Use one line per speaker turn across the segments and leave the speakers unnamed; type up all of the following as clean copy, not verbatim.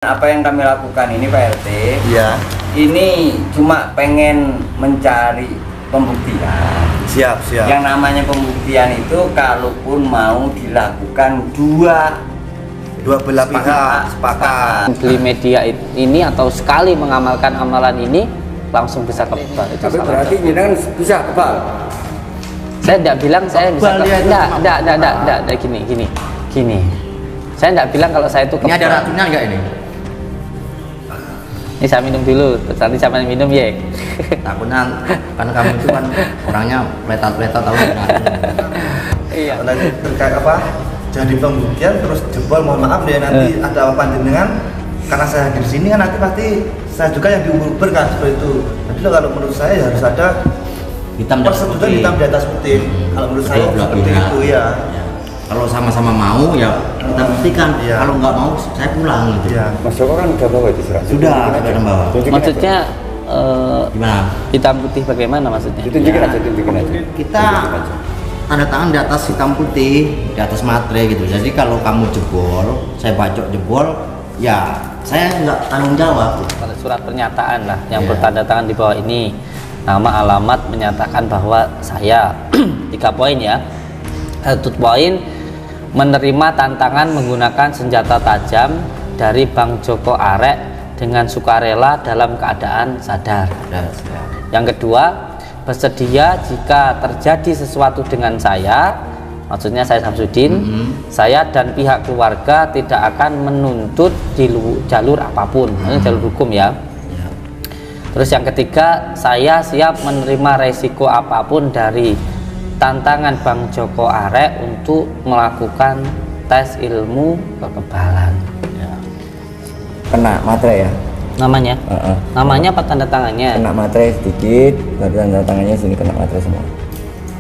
Apa yang kami lakukan ini Pak RT,
Iya.
ini cuma pengen mencari pembuktian.
Siap.
Yang namanya pembuktian itu kalaupun mau dilakukan dua
belah pihak sepakat.
Beli media ini atau sekali mengamalkan amalan ini langsung bisa kebal. Itu
Tapi
salah
berarti
satu.
ini kan bisa kebal.
Saya tidak bilang saya bisa
Kebal ya, itu
enggak, gini. Saya tidak bilang kalau saya itu
Ini
kebal.
ada racunnya enggak ini?
Ini saya minum dulu, terus nanti siapa yang minum ya?
Takutnya kan kamu itu kan orangnya pletot-pletot tahu nggak?
Iya.
Nanti terkait apa? Jadi pembuktian terus jebol, mohon maaf ya nanti ada apa jenengan karena saya hadir di sini kan nanti pasti saya juga yang diuber kan seperti itu. Jadi kalau menurut saya ya harus ada
Hitam dan
persetujuan
putih.
hitam di atas putih. Kalau menurut saya
Kedua belah
seperti
pihak.
itu ya.
Kalau sama-sama mau ya kita buktikan.
Iya.
Kalau nggak mau saya pulang gitu.
Iya.
Mas Joko kan udah bawa itu surat.
Sudah bawa.
Maksudnya
Gimana?
hitam putih bagaimana maksudnya?
Ditunjukin aja, tunjukin aja.
Kita tanda tangan di atas hitam putih, di atas materai gitu. Jadi kalau kamu jebol, saya bacok jebol, ya saya nggak tanggung jawab.
Pada surat pernyataan lah yang
Iya.
bertanda tangan di bawah ini, nama alamat menyatakan bahwa saya 3 poin ya. 1 poin, menerima tantangan menggunakan senjata tajam dari Bang Joko Arek dengan sukarela dalam keadaan sadar. Yang kedua, bersedia jika terjadi sesuatu dengan saya, maksudnya saya Samsudin, saya dan pihak keluarga tidak akan menuntut di jalur apapun, maksudnya jalur hukum ya. Terus yang ketiga, saya siap menerima resiko apapun dari tantangan Bang Joko Arek untuk melakukan tes ilmu kekebalan.
Kena materai ya.
Namanya? Namanya apa tanda tangannya?
Kena materai sedikit, baru tanda tangannya sini kena materai semua.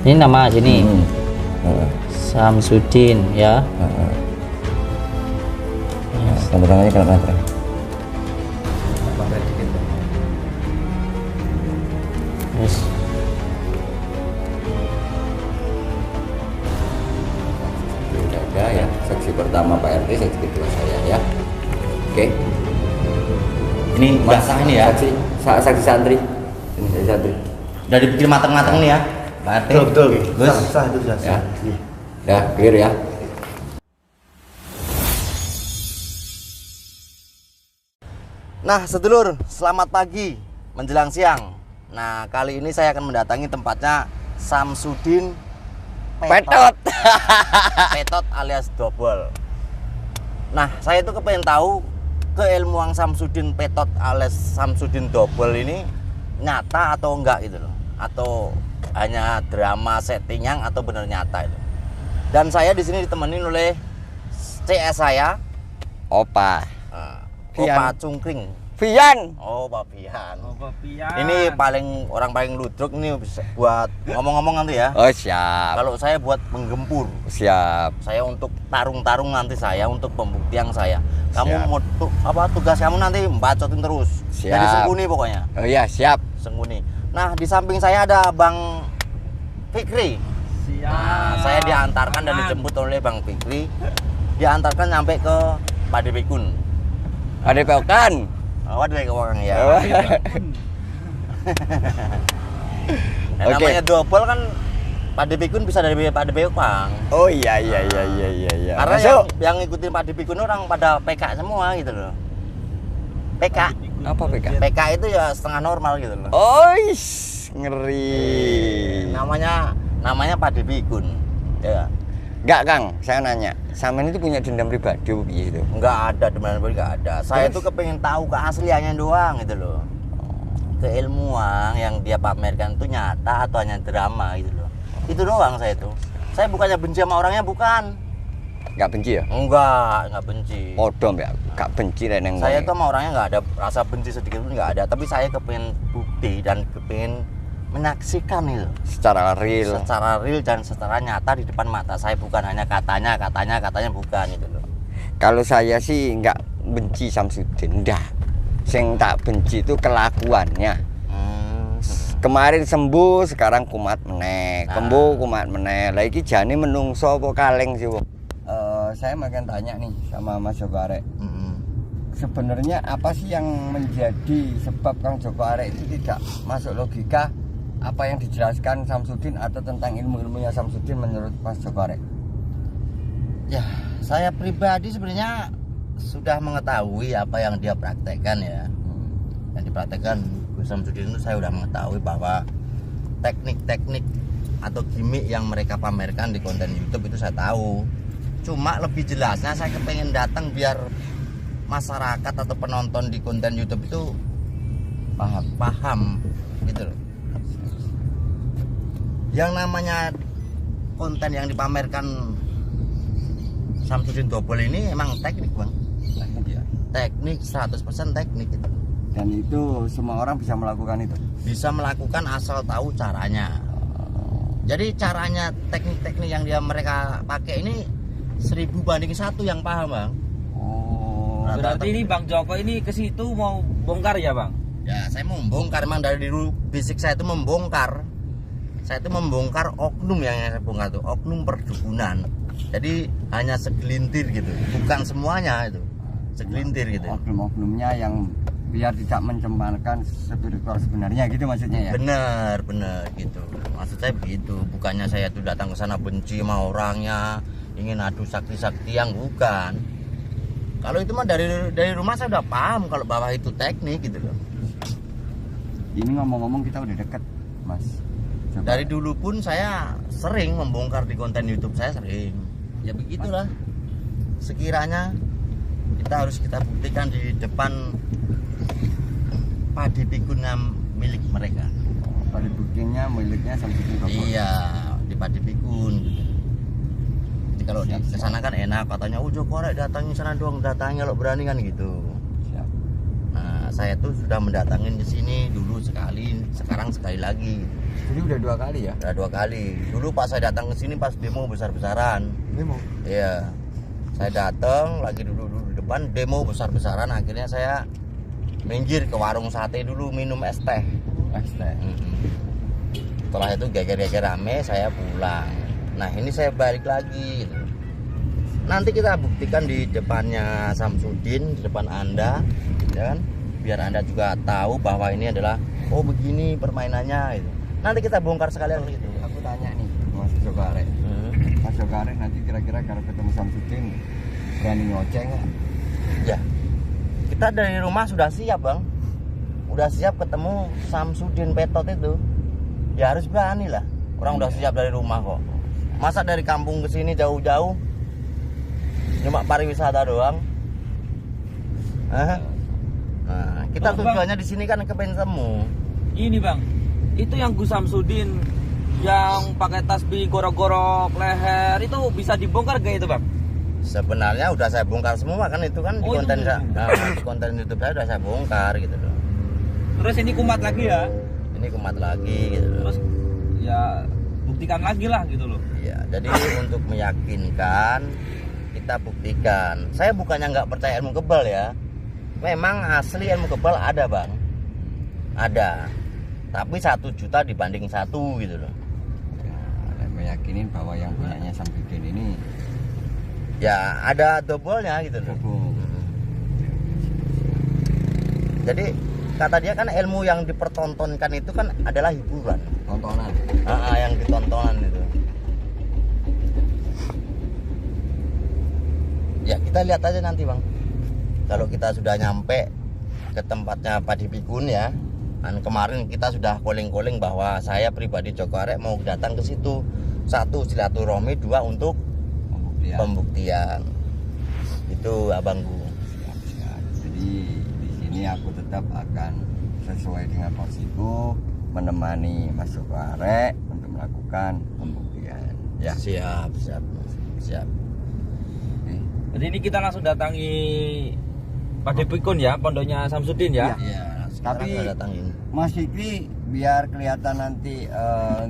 Ini nama sini.
Heeh.
Samsudin ya.
Tanda tangannya kena materai.
Yes.
Sudah ada ya, saksi pertama Pak RT, saksi kedua saya ya. Oke.
Ini nggak sah ini ya.
Saksi santri. Ini saksi santri.
Udah dipikir matang-matang nih ya, Pak RT.
Betul.
Gus.
Sah itu sudah
Ya.
sah.
Ya, clear ya.
Nah, sedulur, selamat pagi menjelang siang. Nah, kali ini saya akan mendatangi tempatnya Samsudin Petot. Petot alias Dobol. Nah, saya itu kepengen tahu keilmuan Samsudin Petot alias Samsudin Dobol ini nyata atau enggak gitu loh. Atau hanya drama settingan atau benar nyata itu. Dan saya di sini ditemenin oleh CS saya,
Opa.
Opa Cungkring.
Fian.
Oh, Pak Pian. Ini orang paling ludruk ini buat ngomong-ngomong nanti ya.
Oh, siap.
Kalau saya buat menggempur,
Siap.
saya untuk tarung-tarung nanti saya untuk pembuktian saya. Kamu
Siap.
mau apa tugas kamu nanti bacotin terus.
Siap.
Jadi sengkuni pokoknya.
Oh iya, siap.
Sengkuni. Nah, di samping saya ada Bang Fikri. Nah, saya diantarkan dan dijemput oleh Bang Fikri. Diantarkan sampai ke Padepikun.
Ada pekan.
Oh, ada ke orang ya.
Oh.
Nah,
Oke.
namanya double kan Padepikun bisa dari Padepikun.
Oh iya.
Karena
Masuk.
yang ngikutin Padepikun orang pada PK semua gitu loh. PK.
Apa PK?
PK itu ya setengah normal gitu loh.
Oh, ngeri.
Namanya Padepikun. Ya.
Enggak, Kang. Saya nanya. Sama ini tuh punya dendam pribadi gitu.
Enggak ada demen enggak ada. Saya tuh kepengen tahu keasliannya doang gitu loh. Keilmuan yang dia pamerkan itu nyata atau hanya drama gitu loh. Itu doang saya tuh. Saya bukannya benci sama orangnya, bukan.
Enggak benci ya?
Enggak benci.
Podom ya. Enggak benci reneng.
Saya tuh sama orangnya enggak ada rasa benci sedikit pun enggak ada, tapi saya kepengen bukti dan kepengen menyaksikan itu
secara real.
secara real dan secara nyata di depan mata saya, bukan hanya katanya bukan gitu loh.
Kalau saya sih enggak benci Samsudin, enggak. Sing tak benci itu kelakuannya. Kemarin sembuh, sekarang kumat meneh. Sembuh kumat meneh. Lah iki jane menungso apa kaleng sih, Wong? Saya makan tanya nih sama Mas Joko Arek. sebenarnya apa sih yang menjadi sebab Kang Joko Arek itu tidak masuk logika apa yang dijelaskan Samsudin atau tentang ilmu-ilmunya Samsudin menurut Mas Joko Arek?
Ya, saya pribadi sebenarnya sudah mengetahui apa yang dia praktekkan ya. Yang dipraktekkan Gus Samsudin itu saya sudah mengetahui bahwa teknik-teknik atau gimmick yang mereka pamerkan di konten YouTube itu saya tahu. Cuma lebih jelasnya saya kepengen datang biar masyarakat atau penonton di konten YouTube itu paham gitu loh. Yang namanya konten yang dipamerkan Samsudin Dobol ini emang teknik, Bang.
Teknik ya.
Teknik 100% teknik itu.
Dan itu semua orang bisa melakukan itu.
Bisa melakukan asal tahu caranya. Jadi caranya teknik-teknik yang mereka pakai ini 1000 banding 1 yang paham, Bang.
Oh.
Berarti ini Bang Joko ini ke situ mau bongkar ya, Bang?
Ya, saya mau membongkar, memang dari dulu basic saya itu membongkar. Saya itu membongkar oknum yang saya bongkar itu, oknum perdukunan. Jadi hanya segelintir gitu, bukan semuanya itu. Segelintir gitu.
Oknum-oknumnya yang biar tidak mencemarkan spiritual sebenarnya gitu maksudnya ya.
Benar gitu. Maksud saya begitu, bukannya saya tuh datang ke sana benci sama orangnya, ingin adu sakti-sakti, yang bukan. Kalau itu mah dari rumah saya udah paham kalau bahwa itu teknik gitu loh.
Ini ngomong-ngomong kita udah deket, Mas. Coba.
Dari dulu pun saya sering membongkar di konten YouTube, saya sering. Ya begitulah. Sekiranya kita buktikan di depan padi pikun milik mereka.
Padi pikunnya miliknya Samsudin Dobol.
Iya, di padi pikun gitu. Jadi kalau di sana kan enak katanya, Joko Arek datangin sana doang, datangnya lo berani kan gitu.
Siap.
Nah, saya tuh sudah mendatangin ke sini dulu sekali, sekarang sekali lagi.
Jadi udah 2 kali ya?
Udah 2 kali. Dulu pas saya datang ke sini pas demo besar-besaran.
Demo.
Iya. Saya datang lagi dulu di depan demo besar-besaran, akhirnya saya minggir ke warung sate dulu minum es teh.
Es teh.
Setelah itu geger-geger rame, saya pulang. Nah, ini saya balik lagi gitu. Nanti kita buktikan di depannya Samsudin, di depan Anda, ya kan? Biar Anda juga tahu bahwa ini adalah begini permainannya gitu. Nanti kita bongkar sekalian gitu.
Aku tanya nih, Mas Joko Arek. Mas Joko Arek nanti kira-kira kalau ketemu Samsudin berani ngoceng nggak?
Ya. Kita dari rumah sudah siap, Bang. Udah siap ketemu Samsudin Petot itu. Ya harus berani lah. Orang udah siap dari rumah kok. Masa dari kampung ke sini jauh-jauh cuma pariwisata doang? Nah, kita tujuannya di sini kan kepengen temu.
Ini Bang, itu yang Gus Samsudin yang pakai tasbih gorok-gorok leher itu bisa dibongkar gak itu Bang?
Sebenarnya udah saya bongkar semua kan, itu kan di konten di konten YouTube saya udah saya bongkar gitu loh.
Terus ini kumat lagi ya?
Ini kumat lagi gitu loh.
Terus ya buktikan lagi lah gitu loh.
Iya, jadi untuk meyakinkan kita buktikan. Saya bukannya nggak percaya ilmu kebal ya. Memang asli ilmu kebal ada Bang. Ada. Tapi 1 juta dibanding 1 gitu loh.
Nah, meyakinin bahwa yang punyanya Samsudin ini
Ya ada dobolnya gitu loh. Jadi kata dia kan ilmu yang dipertontonkan itu kan adalah hiburan,
tontonan.
yang ditontonan itu. Ya kita lihat aja nanti Bang. Kalau kita sudah nyampe ke tempatnya Padi Pikun ya. Dan kemarin kita sudah calling-calling bahwa saya pribadi Joko Arek mau datang ke situ. 1 silaturahmi, 2 untuk pembuktian. Itu abangku.
Siap. Jadi di sini aku tetap akan sesuai dengan porsiku menemani Mas Joko Arek untuk melakukan pembuktian.
Ya, siap.
Oke.
Jadi ini kita langsung datangi Padi Pikun ya, pondoknya Samsudin ya.
Iya, sekarang
Tapi
kita datangin.
Mas Fikri biar kelihatan nanti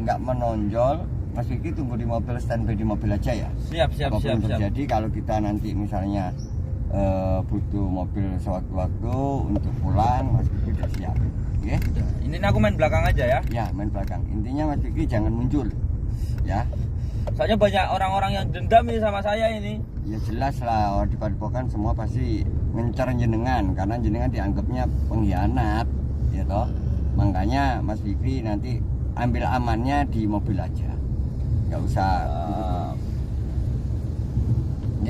nggak menonjol, Mas Fikri tunggu di mobil, standby di mobil aja ya.
Siap.
Apapun terjadi kalau kita nanti misalnya butuh mobil sewaktu-waktu untuk pulang, Mas Fikri udah siap. Oke?
Ini aku main belakang aja ya.
Ya, main belakang. Intinya Mas Fikri jangan muncul. Ya.
Soalnya banyak orang-orang yang dendam ini sama saya ini.
Ya jelas lah, di Padepokan semua pasti ngincar jenengan karena jenengan dianggapnya pengkhianat, ya toh. Makanya Mas Fikri nanti ambil amannya di mobil aja, nggak usah.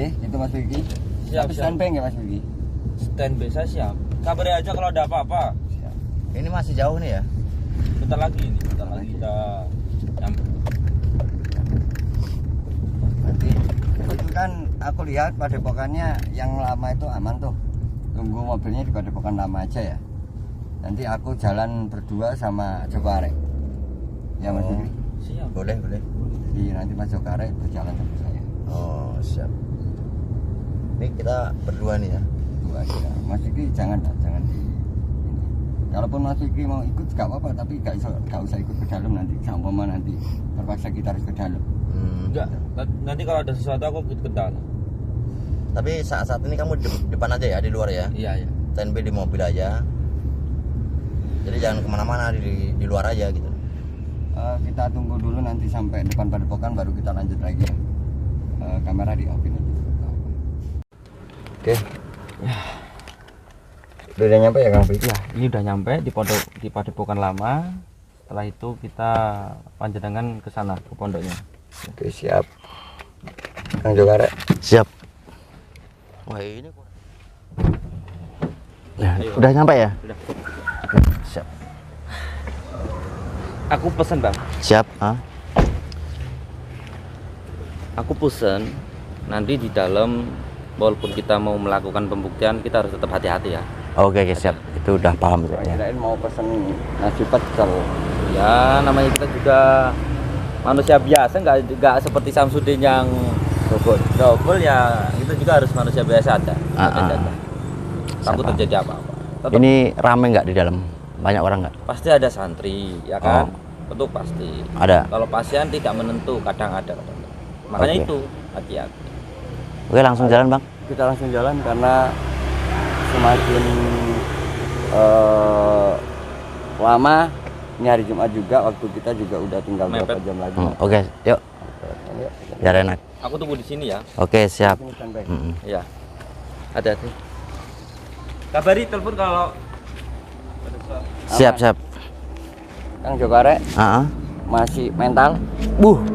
Itu Mas Fikri.
Siap,
Tapi
siap.
standby nggak Mas Fikri?
Standby saya siap. Kabari aja kalau ada apa-apa.
Siap.
Ini masih jauh nih ya.
Bentar lagi kita nyampe.
Nanti itu kan aku lihat padepokannya yang lama itu aman tuh. Tunggu mobilnya di padepokan lama aja ya. Nanti aku jalan berdua sama Joko Arek. Ya Mas Fikri.
Siap.
Boleh.
Jadi nanti Mas Joko Arek berjalan sama saya.
Oh, siap. Ini kita berdua nih ya.
Itu aja. Mas Fikri jangan di ini. Kalaupun Mas Fikri mau ikut gak apa-apa, tapi gak usah ikut ke dalam nanti. Sama nanti terpaksa kita harus ke dalam.
Enggak, nanti kalau ada sesuatu aku ikut ke dalam.
Tapi saat ini kamu di depan aja ya, di luar ya.
Iya.
Standby di mobil aja. Jadi jangan kemana-mana, di luar aja gitu.
Kita tunggu dulu nanti sampai depan padepokan baru kita lanjut lagi ya. Kamera di off aja. Oke. Udah nyampe ya Kang Fikri?
Ya, ini udah nyampe di padepokan lama. Setelah itu kita panjenengan ke sana ke pondoknya.
Oke, siap. Kang Joko Arek.
Siap. Wah, ini ya, udah nyampe ya?
Udah.
Siap.
Aku pesen, Bang.
Siap,
Aku pesen nanti di dalam, walaupun kita mau melakukan pembuktian, kita harus tetap hati-hati ya.
Oke, siap. Itu udah paham soalnya.
Kirain mau pesen nasi pecel.
Ya, namanya kita juga manusia biasa, nggak seperti Samsudin yang double ya. Itu juga harus manusia biasa aja. Takut
Siapa?
terjadi apa-apa. Tetap
Ini rame nggak di dalam? Banyak orang nggak?
pasti ada santri, ya kan?
Oh.
Itu pasti.
Ada.
Kalau pasien tidak menentu, kadang ada, kadang tidak. Makanya
Oke.
itu hati-hati.
Oke, langsung jalan, Bang.
Kita langsung jalan karena semakin lama ini hari Jumat juga, waktu kita juga udah tinggal berapa
Mepet.
jam lagi.
Oke, yuk.
Yuk,
Biar enak.
Aku tunggu di sini ya.
Oke, siap.
sini standby.
Ya. Hati-hati. Kabari telepon kalau
Siap.
Kang Joko Arek masih mental?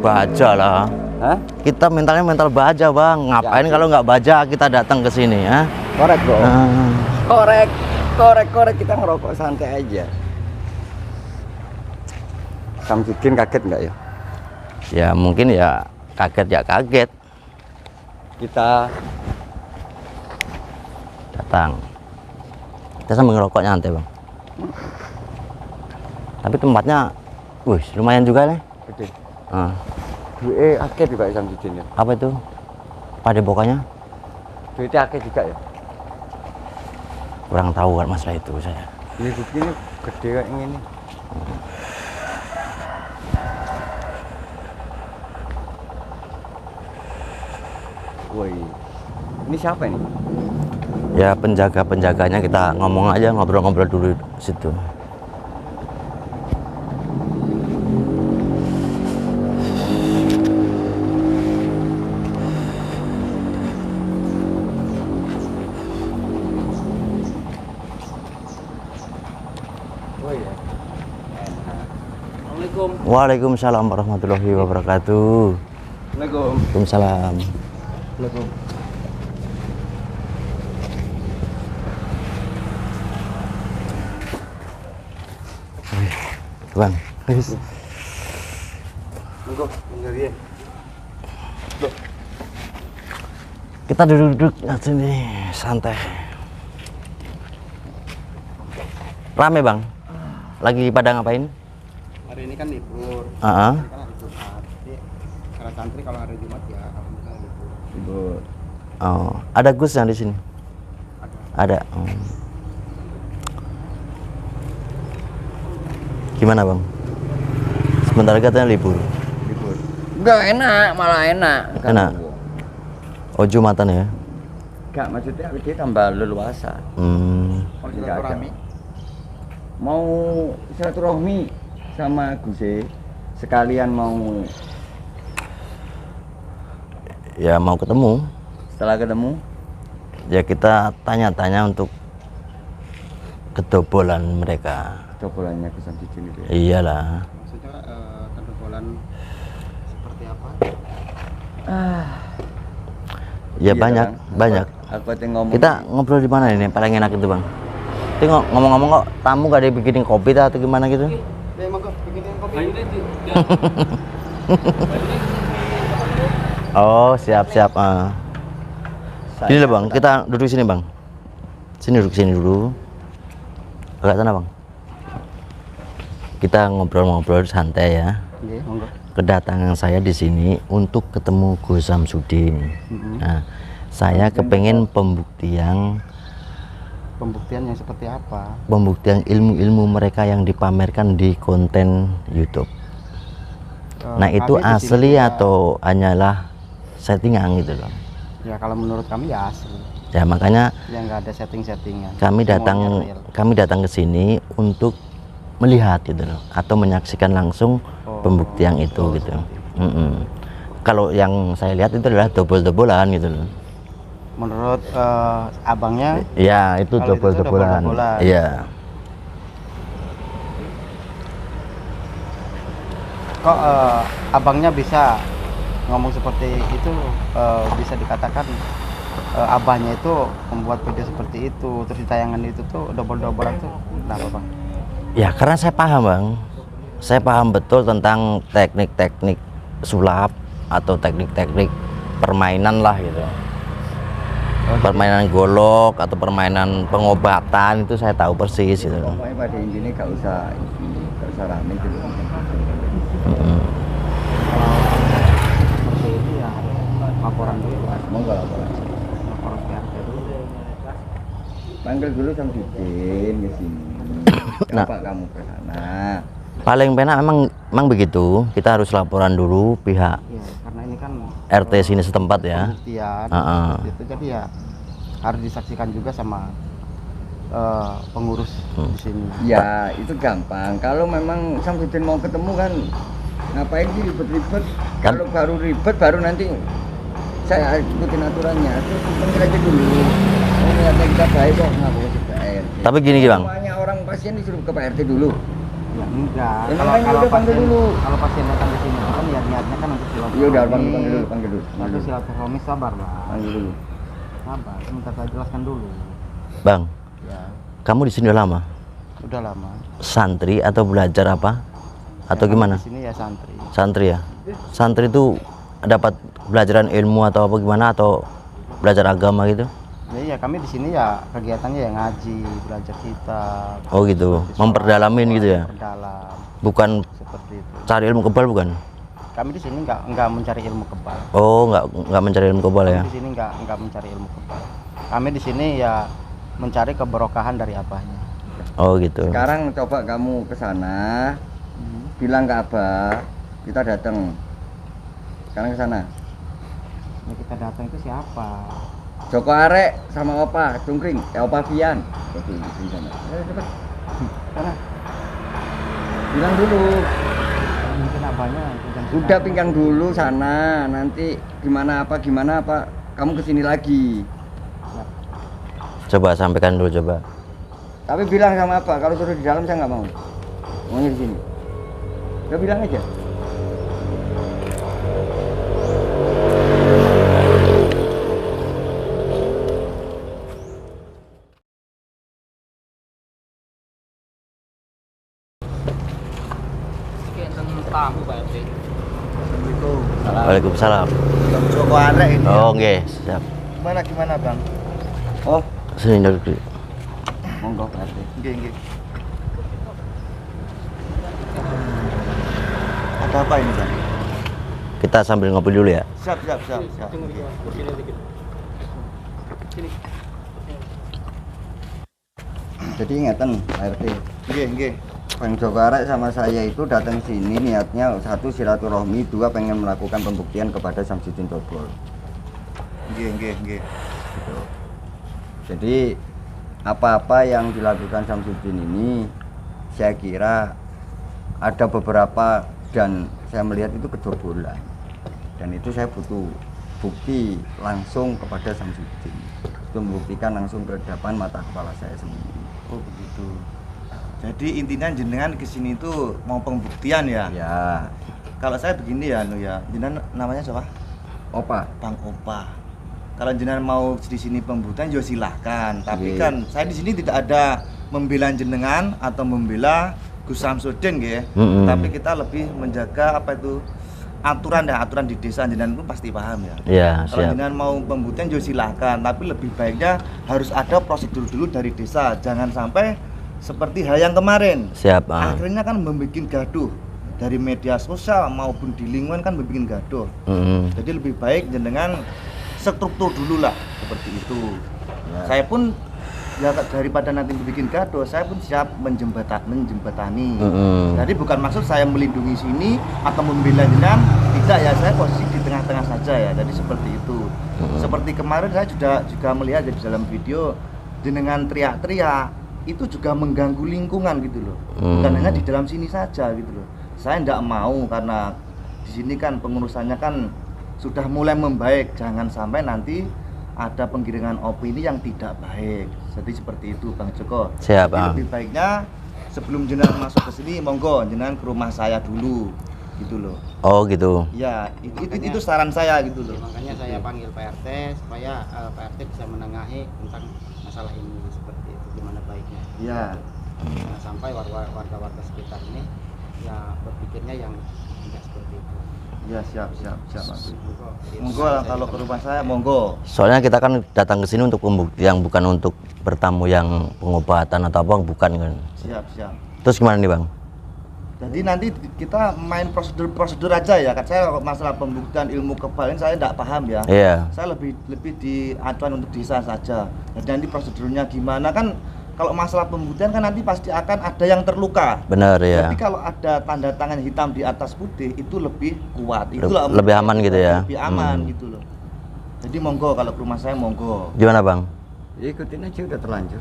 Baja lah.
Hah?
Kita mentalnya mental baja, Bang. Ngapain kalau nggak baja kita datang ke sini, ya?
Korek bro.
Ah.
Korek kita ngerokok santai aja. Samsudin kaget nggak ya?
Ya mungkin ya kaget.
Kita
Datang. Kita sambil ngerokok nyantai, Bang. Tapi tempatnya, lumayan juga nih.
gede.
Ah.
Duitnya akeh juga Samsudin ya.
Apa itu? Padepokannya?
Duitnya akeh juga ya.
Kurang tahu kan masalah itu saya.
Ini begini gede kayak gini. Woi, ini siapa ini?
Ya penjaga-penjaganya kita ngomong aja, ngobrol-ngobrol dulu di situ.
Oh iya.
Assalamualaikum.
Waalaikumsalam warahmatullahi wabarakatuh.
Assalamualaikum.
Waalaikumsalam.
Assalamualaikum.
Bang,
Monggo, ya.
kita duduk-duduk sini santai. Rame, Bang. Lagi pada ngapain?
Hari ini kan libur.
Ah.
Kan hari Jumat. Jadi para santri kalau hari Jumat ya alhamdulillah libur.
Oh, ada Gus yang di sini? Ada. Gimana, Bang? Sebentar katanya libur.
Libur. Enggak enak, malah enak.
Enak? Oh, Jumatan ya?
Enggak, maksudnya dia tambah leluasa.
Kalau
Enggak ada.
silaturahmi
Mau silaturahmi sama Guse, sekalian mau
Ya mau ketemu.
setelah ketemu
Ya kita tanya-tanya untuk kedobolan mereka.
Cobolannya ke Samsudin itu ya.
Iyalah.
Maksudnya kebobolan seperti apa?
Ya
Iya,
banyak,
Bang.
banyak.
Aku aja ngomong.
Kita ngobrol di mana ini? Paling enak itu bang. Itu ngomong-ngomong kok tamu gak ada bikinin kopi atau gimana gitu?
Ya monggo bikinin kopi.
Oh siap-siap. Ini loh bang, kita duduk sini bang. Sini duduk sini dulu. Agak sana bang. Kita ngobrol-ngobrol santai ya.
Nggih, monggo.
Kedatangan saya di sini untuk ketemu Gus Samsudin. Nah, saya kepengen pembuktian
Pembuktian yang seperti apa?
ilmu-ilmu mereka yang dipamerkan di konten YouTube. Nah, itu
kami di sini
asli
juga-
atau hanyalah settingan gitu loh.
Ya kalau menurut kami ya asli.
Ya makanya
Ya nggak ada setting-settingan.
kami
Semuanya real.
datang ke sini untuk melihat gitu loh atau menyaksikan langsung pembuktian itu gitu. Kalau yang saya lihat itu adalah dobol-dobolan gitu loh.
Menurut abangnya
Ya itu
Kalau itu tuh
dobol-dobolan.
dobol-dobolan.
Iya.
kok abangnya bisa ngomong seperti itu, bisa dikatakan abahnya itu membuat video seperti itu, terus di tayangan itu tuh double-doublean tuh kenapa bang?
Ya karena saya paham bang, saya paham betul tentang teknik-teknik sulap atau teknik-teknik permainan lah gitu. Permainan golok atau permainan pengobatan itu saya tahu persis gitu.
Pokoknya pada intinya gak usah rame gitu.
Seperti itu ya laporan dulu,
Monggo laporan.
laporan ke RT dulu.
Panggil dulu Samsudin ke sini.
Nah.
Kenapa kamu ke sana?
Paling penak memang begitu, kita harus laporan dulu pihak
Iya, karena ini kan
RT sini setempat ya.
pembuktian, itu jadi ya harus disaksikan juga sama pengurus di sini.
Ya itu gampang. Kalau memang Samsudin mau ketemu kan ngapain sih ribet-ribet?
Kan-
Kalau baru ribet baru nanti saya ikutin aturannya. Terus panggil aja dulu. Oh niatnya kita baik kok ngaku ke Pak RT.
Tapi gini bang,
Semuanya orang pasien disuruh ke Pak RT dulu.
Ya enggak.
Ya,
Kalau
makanya
kalau
udah panggil
pasien
dulu.
kalau pasien datang ke sini kan ya niatnya kan untuk silaturahmi.
Iya udah panggil dulu, panggil dulu.
Untuk silaturahmi sabar lah.
Panggil dulu.
Sabar, sebentar saya jelaskan dulu.
bang,
Ya,
kamu di sini udah lama?
udah lama.
Santri atau belajar apa? Atau
Ya,
gimana?
Di sini ya santri.
Santri ya. Santri itu dapat pelajaran ilmu atau apa gimana atau belajar agama gitu?
Ya, iya kami di sini ya kegiatannya ya ngaji, belajar kitab.
Oh gitu, memperdalamin gitu ya.
Perdalam
Bukan
seperti itu.
cari ilmu kebal bukan?
Kami di sini nggak mencari ilmu kebal.
Oh nggak mencari ilmu kebal ya.
Kami di sini nggak mencari ilmu kebal. Kami di sini ya mencari keberkahan dari abahnya.
Oh gitu.
Sekarang coba kamu ke sana, bilang ke Abah, kita datang. Sekarang ke sana.
Ya, kita datang itu siapa?
Joko Arek sama Opa Cungkring, Opa Vian. Oke, di sana. Ayo cepet.
Karena
Bilang dulu.
mungkin abahnya jam
Udah pinggang dulu sana, nanti gimana apa kamu kesini lagi.
Coba sampaikan dulu coba.
Tapi bilang sama apa? Kalau suruh di dalam saya nggak mau. Maunya di sini. Udah bilang aja.
Waalaikumsalam.
Joko Arek ini.
Oh nggih, siap.
Gimana bang?
Oh,
Sini duduk.
monggo berarti.
Nggih. Ada apa ini bang?
Kita sambil ngopi dulu ya.
Siap.
Jadi ingatan RT.
Nggih.
Bang Joko Arek sama saya itu datang sini niatnya satu silaturahmi, dua pengen melakukan pembuktian kepada Samsudin Dobol.
Nggih.
Jadi apa-apa yang dilakukan Samsudin ini saya kira ada beberapa dan saya melihat itu kedobolan. Dan itu saya butuh bukti langsung kepada Samsudin. membuktikan langsung ke depan mata kepala saya sendiri.
Oh begitu. Jadi intinya jenengan ke sini itu mau pembuktian ya?
Ya,
Kalau saya begini ya, jenengan namanya siapa?
Opa.
Bang Opa. Kalau jenengan mau di sini pembuktian, ya silahkan. Tapi
Iya.
kan saya di sini tidak ada membela jenengan atau membela Gus Samsudin, ya. Tapi kita lebih menjaga apa itu aturan ya, aturan di desa jenengan pun pasti paham ya.
Iya,
Kalau
siap.
jenengan mau pembuktian, ya silahkan. Tapi lebih baiknya harus ada prosedur dulu dari desa. Jangan sampai seperti hal yang kemarin.
Siap.
Akhirnya kan membuat gaduh dari media sosial maupun di lingkungan kan membuat gaduh. Jadi lebih baik jenengan struktur dulu lah seperti itu. Saya pun ya daripada nanti bikin gaduh, saya pun siap menjembatani. Jadi bukan maksud saya melindungi sini atau membela jenengan, tidak ya, saya posisi di tengah-tengah saja ya. Jadi seperti itu. Seperti kemarin saya juga melihat di dalam video jenengan teriak-teriak itu juga mengganggu lingkungan gitu loh. Bukan hanya di dalam sini saja gitu loh. Saya tidak mau karena di sini kan pengurusannya kan sudah mulai membaik, jangan sampai nanti ada penggiringan opini yang tidak baik. Jadi seperti itu Bang Joko.
Siap.
Jadi lebih baiknya sebelum jenengan masuk ke sini, monggo jenengan ke rumah saya dulu, gitu loh.
Oh gitu.
Ya, itu saran saya gitu loh.
Makanya saya panggil PRT supaya PRT bisa menengahi tentang masalah ini seperti itu, gimana baiknya.
Ya,
Jangan sampai warga-warga sekitar ini ya berpikirnya yang tidak seperti itu.
ya siap. Mas.
Monggo.
Monggo lah kalau ke rumah saya, monggo.
Soalnya kita kan datang ke sini untuk pembuktian, bukan untuk bertamu yang pengobatan atau apa, bukan kan.
Siap.
Terus gimana nih Bang?
Jadi nanti kita main prosedur aja ya. Kan saya masalah pembuktian ilmu kebal ini saya tidak paham ya.
Iya.
Saya lebih di acuan untuk desa saja. Jadi nanti prosedurnya gimana kan? Kalau masalah pembuktian kan nanti pasti akan ada yang terluka.
Benar ya.
Tapi kalau ada tanda tangan hitam di atas putih itu lebih kuat.
Lebih aman gitu ya.
Lebih aman gitu loh. Jadi monggo kalau ke rumah saya monggo.
Gimana Bang?
Ya ikutin aja udah terlanjur.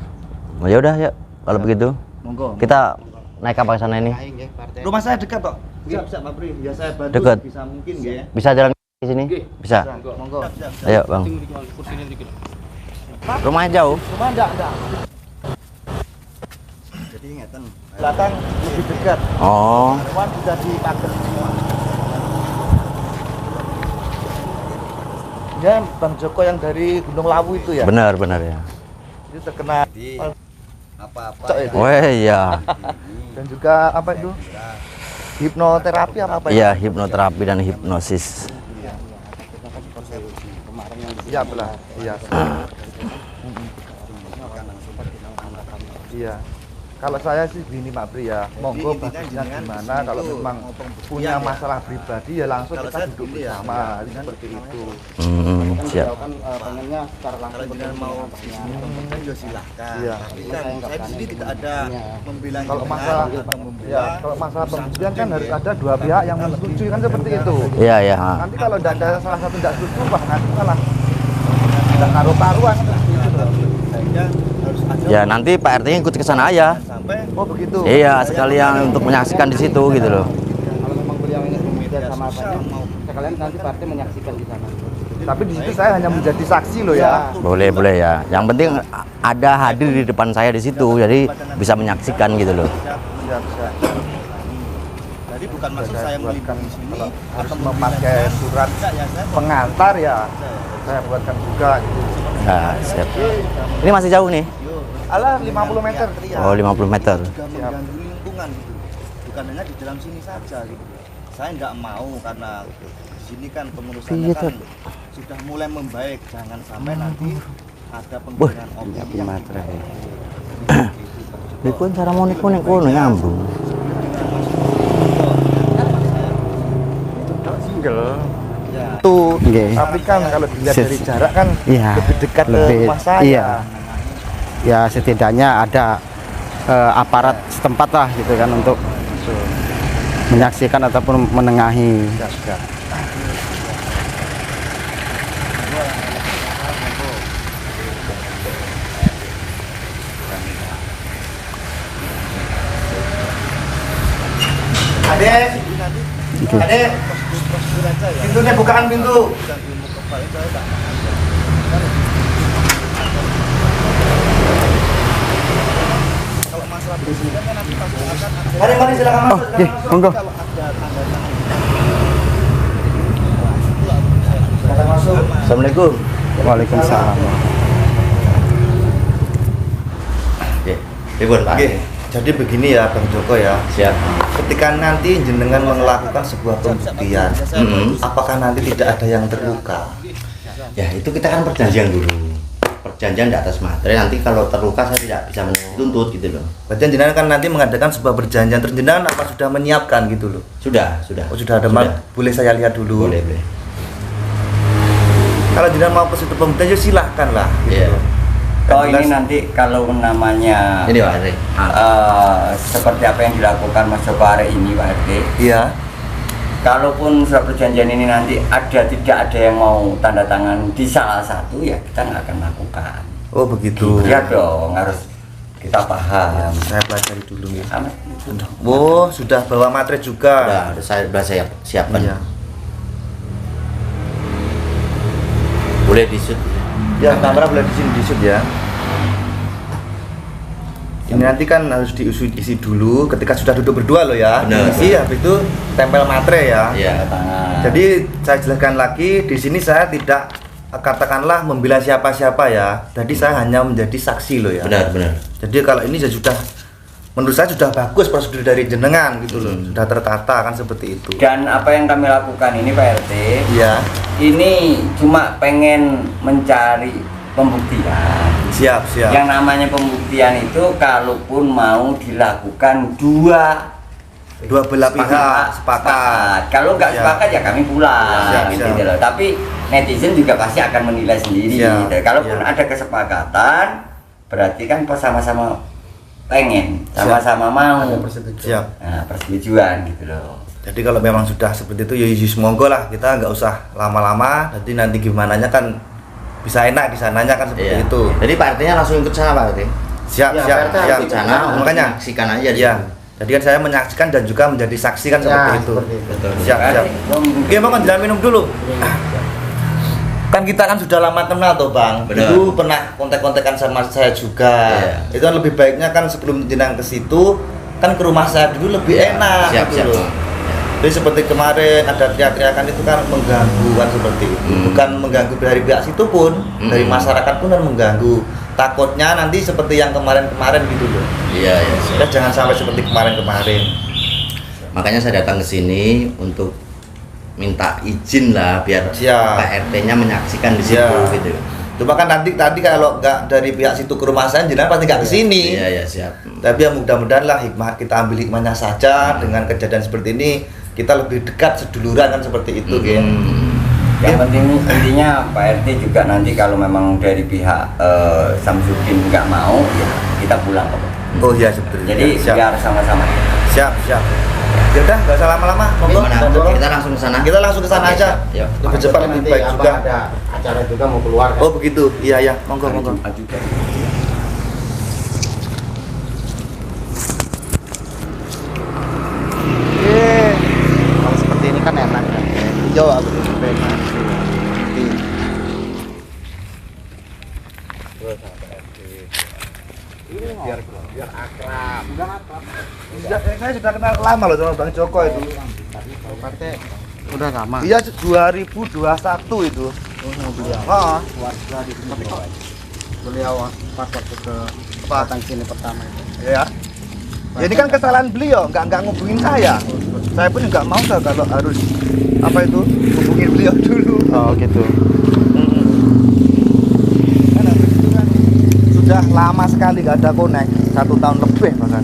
Oh, ya udah ya. Kalau begitu
Monggo.
kita naik apa ke sana ini?
Tengahin nggih, PRT.
Rumah saya dekat kok. Siap Pak Pri. Ya saya bantu
Dekat.
bisa mungkin ya.
Bisa jalan di sini? Bisa.
Monggo.
Ayo Bang. Rumahnya jauh?
Rumah enggak.
Jadi ingatan.
Belakang lebih dekat.
Oh.
Rumah sudah dipakai semua. Ya, Bang Joko yang dari Gunung Lawu itu ya.
Benar ya.
Itu terkena
Jadi apa-apa
Cok itu.
Wah iya.
dan juga apa itu? Hipnoterapi apa
Iya, hipnoterapi dan hipnosis.
Iya belah. Iya. Iya. Kalau saya sih gini Pak Pri ya, monggo bagusnya gimana kalau memang punya masalah pribadi ya langsung kita duduk bersama seperti itu.
Siap.
Kan pengennya secara langsung bertemu
mau
dengan
ya silahkan.
Iya.
Tapi kan saya di sini tidak ada membela
Kalau
jenengan
masalah-
atau membela.
Ya,
kalau masalah pembuktian kan harus ada dua pihak yang menyetujui kan seperti itu.
Iya ya.
Nanti kalau tidak ada salah satu tidak setuju, wah nanti malah tidak karu-karuan seperti itu loh. Sehingga harus ada
Ya nanti Pak RT ikut ke sana aja.
sampai oh begitu.
Iya, sekalian untuk menyaksikan di situ gitu loh.
kalau memang beliau ingin berbicara sama apanya, sekalian nanti PRT menyaksikan di sana.
Tapi di situ saya hanya menjadi saksi loh ya.
Boleh ya. Yang penting ada hadir di depan saya di situ, jadi bisa menyaksikan gitu loh.
Siap. Jadi bukan maksud saya melindungi sini atau memakai surat pengantar ya. Saya buatkan juga gitu.
Nah, siap. Ini masih jauh nih.
Alah 50 meter.
Oh, 50 meter.
Juga mengganggu lingkungan gitu. Bukan hanya di dalam sini saja gitu. Saya nggak mau karena di sini kan pengurusannya kan sudah mulai membaik. Jangan sampai nanti ada penggunaan opini yang
Dipun cara mau niku ning kono nyambung.
single. Ya.
Tuh, nggih.
Tapi kan kalau dilihat dari jarak kan
Iya,
lebih dekat ke
lebih-
rumah saya.
iya. Ya setidaknya ada aparat setempat lah gitu kan untuk menyaksikan ataupun menengahi.
Adek, adek, pintunya bukaan pintu. Mari silakan
Oh,
masuk.
oke, monggo.
Silakan masuk.
Assalamualaikum.
Waalaikumsalam.
Oke, Ibu Pak.
Oke, jadi begini ya Bang Joko ya.
Siap.
Ketika nanti jenengan melakukan sebuah pembuktian, apakah nanti tidak ada yang terluka?
Ya itu kita kan perjanjian dulu. Perjanjian di atas materai. Nanti kalau terluka saya tidak bisa menuntut gitu loh.
Berarti jenengan kan nanti mengadakan sebuah perjanjian. Terus jenengan apa sudah menyiapkan gitu loh?
Sudah.
Oh, sudah ada boleh saya lihat dulu?
Boleh.
Kalau jenengan mau ke situ pembuktian ya silahkan lah.
Iya.
Oh ini nanti kalau namanya
Ini Pak Ade.
seperti apa yang dilakukan Mas Joko hari ini Pak Ade.
Iya.
Kalaupun surat perjanjian ini nanti tidak ada yang mau tanda tangan di salah satu, ya kita nggak akan lakukan.
Oh begitu.
Ya dong, harus kita paham.
Saya pelajari dulu ya.
Amat.
Oh sudah bawa materai juga.
Sudah saya siapkan.
Iya.
Boleh disut.
Ya kamera boleh disut ya. Ini nanti kan harus diisi dulu ketika sudah duduk berdua loh ya.
Benar.
Isi habis itu tempel materai ya.
Iya.
Tangan.
Jadi saya jelaskan lagi di sini saya tidak katakanlah membela siapa-siapa ya. Jadi saya hanya menjadi saksi loh ya.
Benar.
Jadi kalau ini sudah menurut saya sudah bagus prosedur dari jenengan gitu loh. Sudah tertata kan seperti itu.
Dan apa yang kami lakukan ini Pak RT,
Iya.
ini cuma pengen mencari pembuktian.
Siap.
Yang namanya pembuktian itu kalaupun mau dilakukan dua
Dua belah pihak sepakat.
Kalau nggak
Siap.
sepakat ya kami pulang
Siap,
gitu
siap.
loh. Tapi netizen juga pasti akan menilai sendiri.
Siap,
Gitu. Kalaupun
siap.
ada kesepakatan, berarti kan sama-sama pengen, sama-sama mau.
Siap.
Nah, persetujuan gitu loh.
Jadi kalau memang sudah seperti itu ya Yesus monggo lah, kita nggak usah lama-lama. Nanti gimananya kan bisa enak di sananya kan seperti
Iya.
itu.
Jadi Pak RT-nya langsung ikut sana Pak RT.
Siap.
Ikut sana,
Makanya
saksikan aja. di
Iya.
situ.
Jadi kan saya menyaksikan dan juga menjadi saksi kan seperti itu.
Betul.
Siap. Oke, Bang, jangan minum dulu. Kan kita kan sudah lama kenal tuh Bang.
Benar.
Dulu pernah kontak-kontakan sama saya juga.
Iya.
Itu kan lebih baiknya kan sebelum jenang ke situ kan ke rumah saya dulu lebih enak
Siap.
gitu loh. Jadi seperti kemarin ada teriak-teriakan itu kan mengganggu kan seperti itu. Bukan mengganggu dari pihak situ pun, dari masyarakat pun kan mengganggu. Takutnya nanti seperti yang kemarin-kemarin gitu loh.
Iya. Siap.
Ya jangan sampai seperti kemarin-kemarin.
Makanya saya datang ke sini untuk minta izin lah biar
Siap.
Pak RT-nya menyaksikan di situ
Siap.
gitu.
Cuma kan tadi kalau nggak dari pihak situ ke rumah saya, jenengan pasti nggak kesini.
Iya, siap.
Tapi ya mudah-mudahan lah kita ambil hikmahnya saja dengan kejadian seperti ini kita lebih dekat seduluran kan seperti itu kan.
Yang penting intinya Pak RT juga nanti kalau memang dari pihak Samsudin nggak mau, ya kita pulang kok.
Oh iya sebetulnya.
Jadi biar sama-sama.
Siap. Ya udah, nggak usah lama-lama. Monggo.
Gimana? Kita langsung ke sana.
Kita langsung ke sana
Oke,
aja.
siap. Yuk.
Lebih cepat lebih baik juga.
Ada acara juga mau keluar.
Oh begitu. Iya. Monggo.
Juga.
Kalau seperti ini kan enak ya. Hijau lebih enak. Biar akrab.
Saya sudah kenal lama loh sama Bang Joko itu.
Partai udah lama.
Iya 2021 itu. Oh,
Warga di sini kok. Beliau pas waktu ke datang sini pertama itu.
ya. Jadi kan kesalahan beliau, nggak ngubungin saya. Saya pun juga mau kalau harus apa itu hubungin beliau dulu.
Oh gitu.
Kan habis itu kan sudah lama sekali nggak ada konek, 1 tahun lebih bahkan.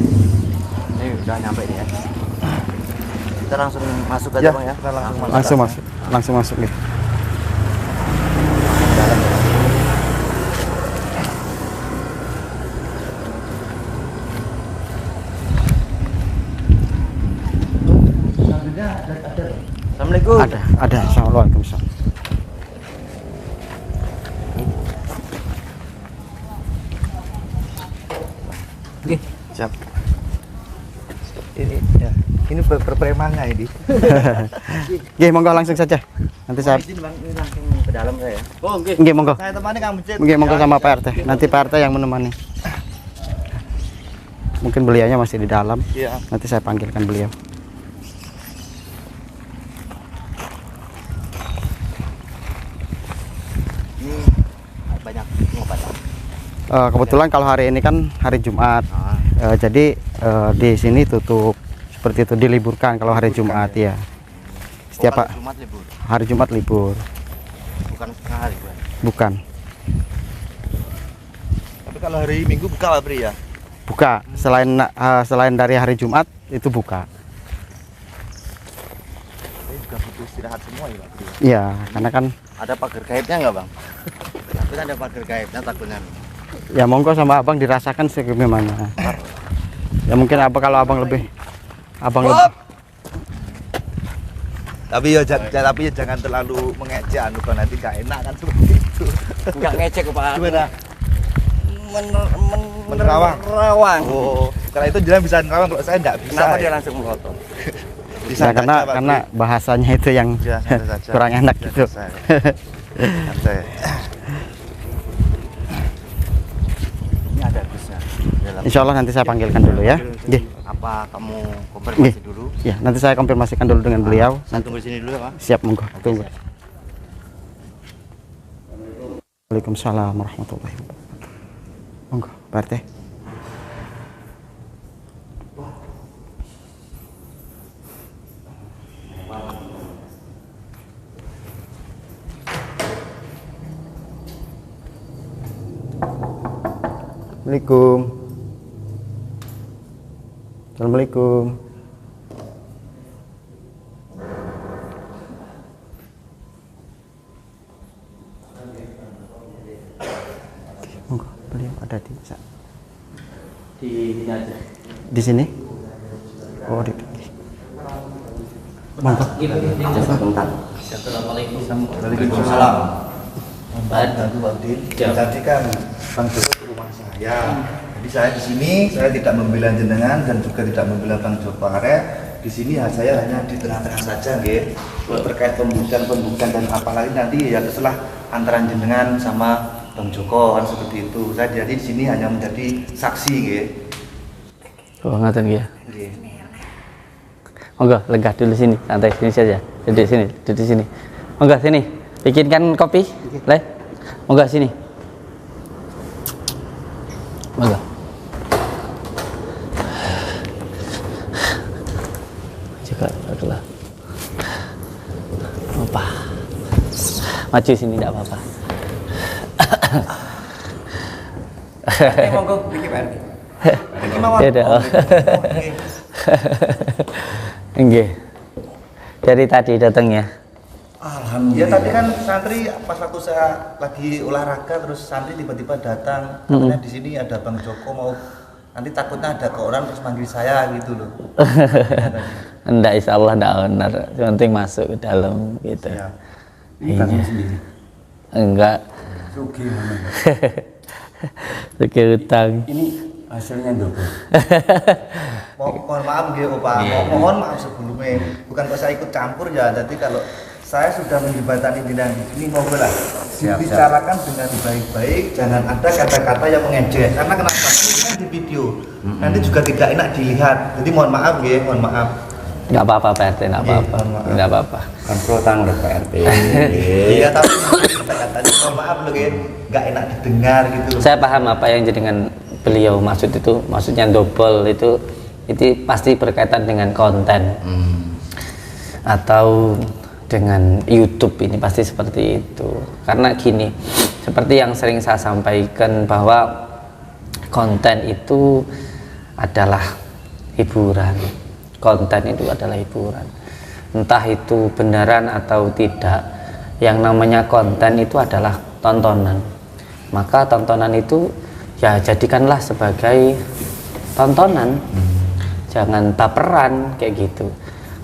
Ini udah nyampe nih ya.
Kita langsung masuk aja
Ya,
Bang ya. Kita
Langsung masuk nih.
Assalamualaikum.
Ada. Assalamualaikum.
Siap. Ini ya. Ini premannya ini.
Oke, monggo langsung saja. Nanti saya
Izin Bang, ini langsung ke dalam saya.
Oh, nggih monggo.
Saya temani Kang Bucit.
Nggih monggo sama Pak RT. Nanti Pak RT yang menemani. mungkin beliaunya masih di dalam.
Iya.
Nanti saya panggilkan beliau.
Ini banyak ngobat.
Kebetulan kalau hari ini kan hari Jumat, jadi di sini tutup seperti itu, diliburkan kalau hari Jumat ya. Setiap
Jumat libur.
hari Jumat libur.
Bukan setengah hari, Bang.
Bukan,
Tapi kalau hari Minggu buka Pak Bri ya?
buka. Selain dari hari Jumat itu buka.
Ini juga butuh istirahat semua ya Pak Bri.
Iya, karena kan
Ada pagar gaibnya nggak Bang? Tapi ada pagar gaibnya takutnya.
ya monggo sama abang dirasakan segimana. Ya mungkin kalau abang lebih
Tapi ya jangan terlalu mengejek anu kan nanti nggak enak kan seperti itu.
Enggak ngecek Pak.
Gimana?
Menerawang.
Oh, kalau itu jalan bisa nerawang, kalau saya nggak bisa.
Kenapa
ya.
dia langsung melotot?
Bisa
Ya, karena bahasanya itu yang
Ya, santai saja.
kurang enak
Biar
gitu.
selesai. Santai. Ini ada busnya.
Insya Allah nanti saya panggilkan dulu ya. Nggih.
Apa kamu konfirmasi dulu?
Ya, nanti saya konfirmasikan dulu dengan beliau.
Saya tunggu di sini dulu ya Pak.
Siap, monggo. Tunggu. Waalaikumsalam warahmatullahi wabarakatuh. Monggo, Pak RT. Assalamualaikum. Assalamualaikum. Monggo, beliau ada di
Di aja.
di sini. Oh, di monggo.
Sebentar.
Assalamualaikum.
Waalaikumsalam.
Pak.
Pak Din.
Ya.
Tadi kan Bang Joko ke rumah saya. Jadi saya di sini saya tidak membela jenengan dan juga tidak membela Bang Joko Arek. Di sini saya hanya di tengah-tengah saja, nggih. Kalau terkait pembuktian dan apalagi nanti ya terserah antara jenengan sama Bang Joko kan seperti itu. Saya jadi di sini hanya menjadi saksi, nggih.
Oh, ngaten ya.
Nggih.
Monggo, legah dulu sini, santai sini saja. Duduk sini, duduk sini. Monggo sini. Bikinkan kopi, Le. Monggo sini. Monggo. Juga adalah apa? Maju sini tidak apa-apa.
Monggo bikin Pak RT.
Ya dah. Nggih. Dari tadi datangnya.
Ya tadi kan santri pas waktu saya lagi olahraga terus santri tiba-tiba datang, katanya di sini ada Bang Joko mau nanti takutnya ada ke orang terus manggil saya gitu loh.
Enggak, insya Allah enggak benar. Yang penting masuk ke dalam gitu.
Ya.
Iya. Enggak. Suki utang.
Ini hasilnya double.
Mohon maaf nggih Opa. Mohon maaf sebelumnya. Bukan kok saya ikut campur ya. Jadi kalau saya sudah menjembatani jenengan di sini monggo lah dibicarakan dengan baik-baik, jangan ada kata-kata yang mengejek. Karena kenapa? Ini kan di video. Nanti juga tidak enak dilihat. Jadi mohon maaf nggih, mohon maaf.
Enggak apa-apa Pak RT, enggak apa-apa. Enggak apa-apa.
Kan protang lho Pak RT.
Iya tapi kata-katanya mohon maaf loh nggih, nggak enak didengar gitu.
Saya paham apa yang dengan beliau maksud itu, maksudnya double itu pasti berkaitan dengan konten. Atau dengan YouTube ini pasti seperti itu. Karena gini, seperti yang sering saya sampaikan bahwa konten itu adalah hiburan. Konten itu adalah hiburan. Entah itu benaran atau tidak, yang namanya konten itu adalah tontonan. Maka tontonan itu ya jadikanlah sebagai tontonan. Jangan baperan kayak gitu.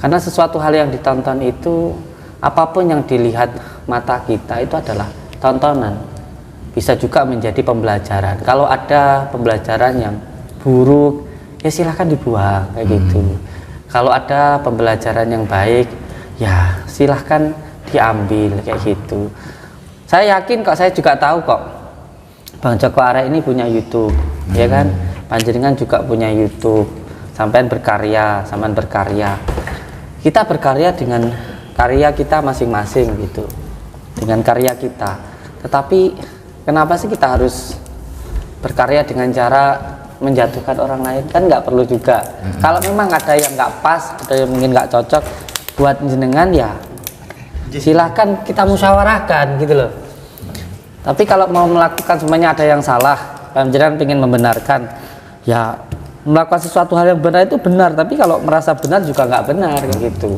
Karena sesuatu hal yang ditonton itu, apapun yang dilihat mata kita itu adalah tontonan. Bisa juga menjadi pembelajaran. Kalau ada pembelajaran yang buruk, ya silahkan dibuang kayak gitu. Kalau ada pembelajaran yang baik, ya silahkan diambil kayak gitu. Saya yakin kok, saya juga tahu kok Bang Joko Arek ini punya YouTube, ya kan? panjenengan juga punya YouTube, sampean berkarya, kita berkarya dengan karya kita masing-masing gitu, dengan karya kita. Tetapi kenapa sih kita harus berkarya dengan cara menjatuhkan orang lain? Kan nggak perlu juga. Kalau memang ada yang nggak pas, ada yang mungkin nggak cocok buat jenengan, ya silahkan kita musyawarahkan gitu loh. Tapi kalau mau melakukan semuanya ada yang salah, jenengan ingin membenarkan, ya melakukan sesuatu hal yang benar itu benar, tapi kalau merasa benar juga nggak benar kayak gitu.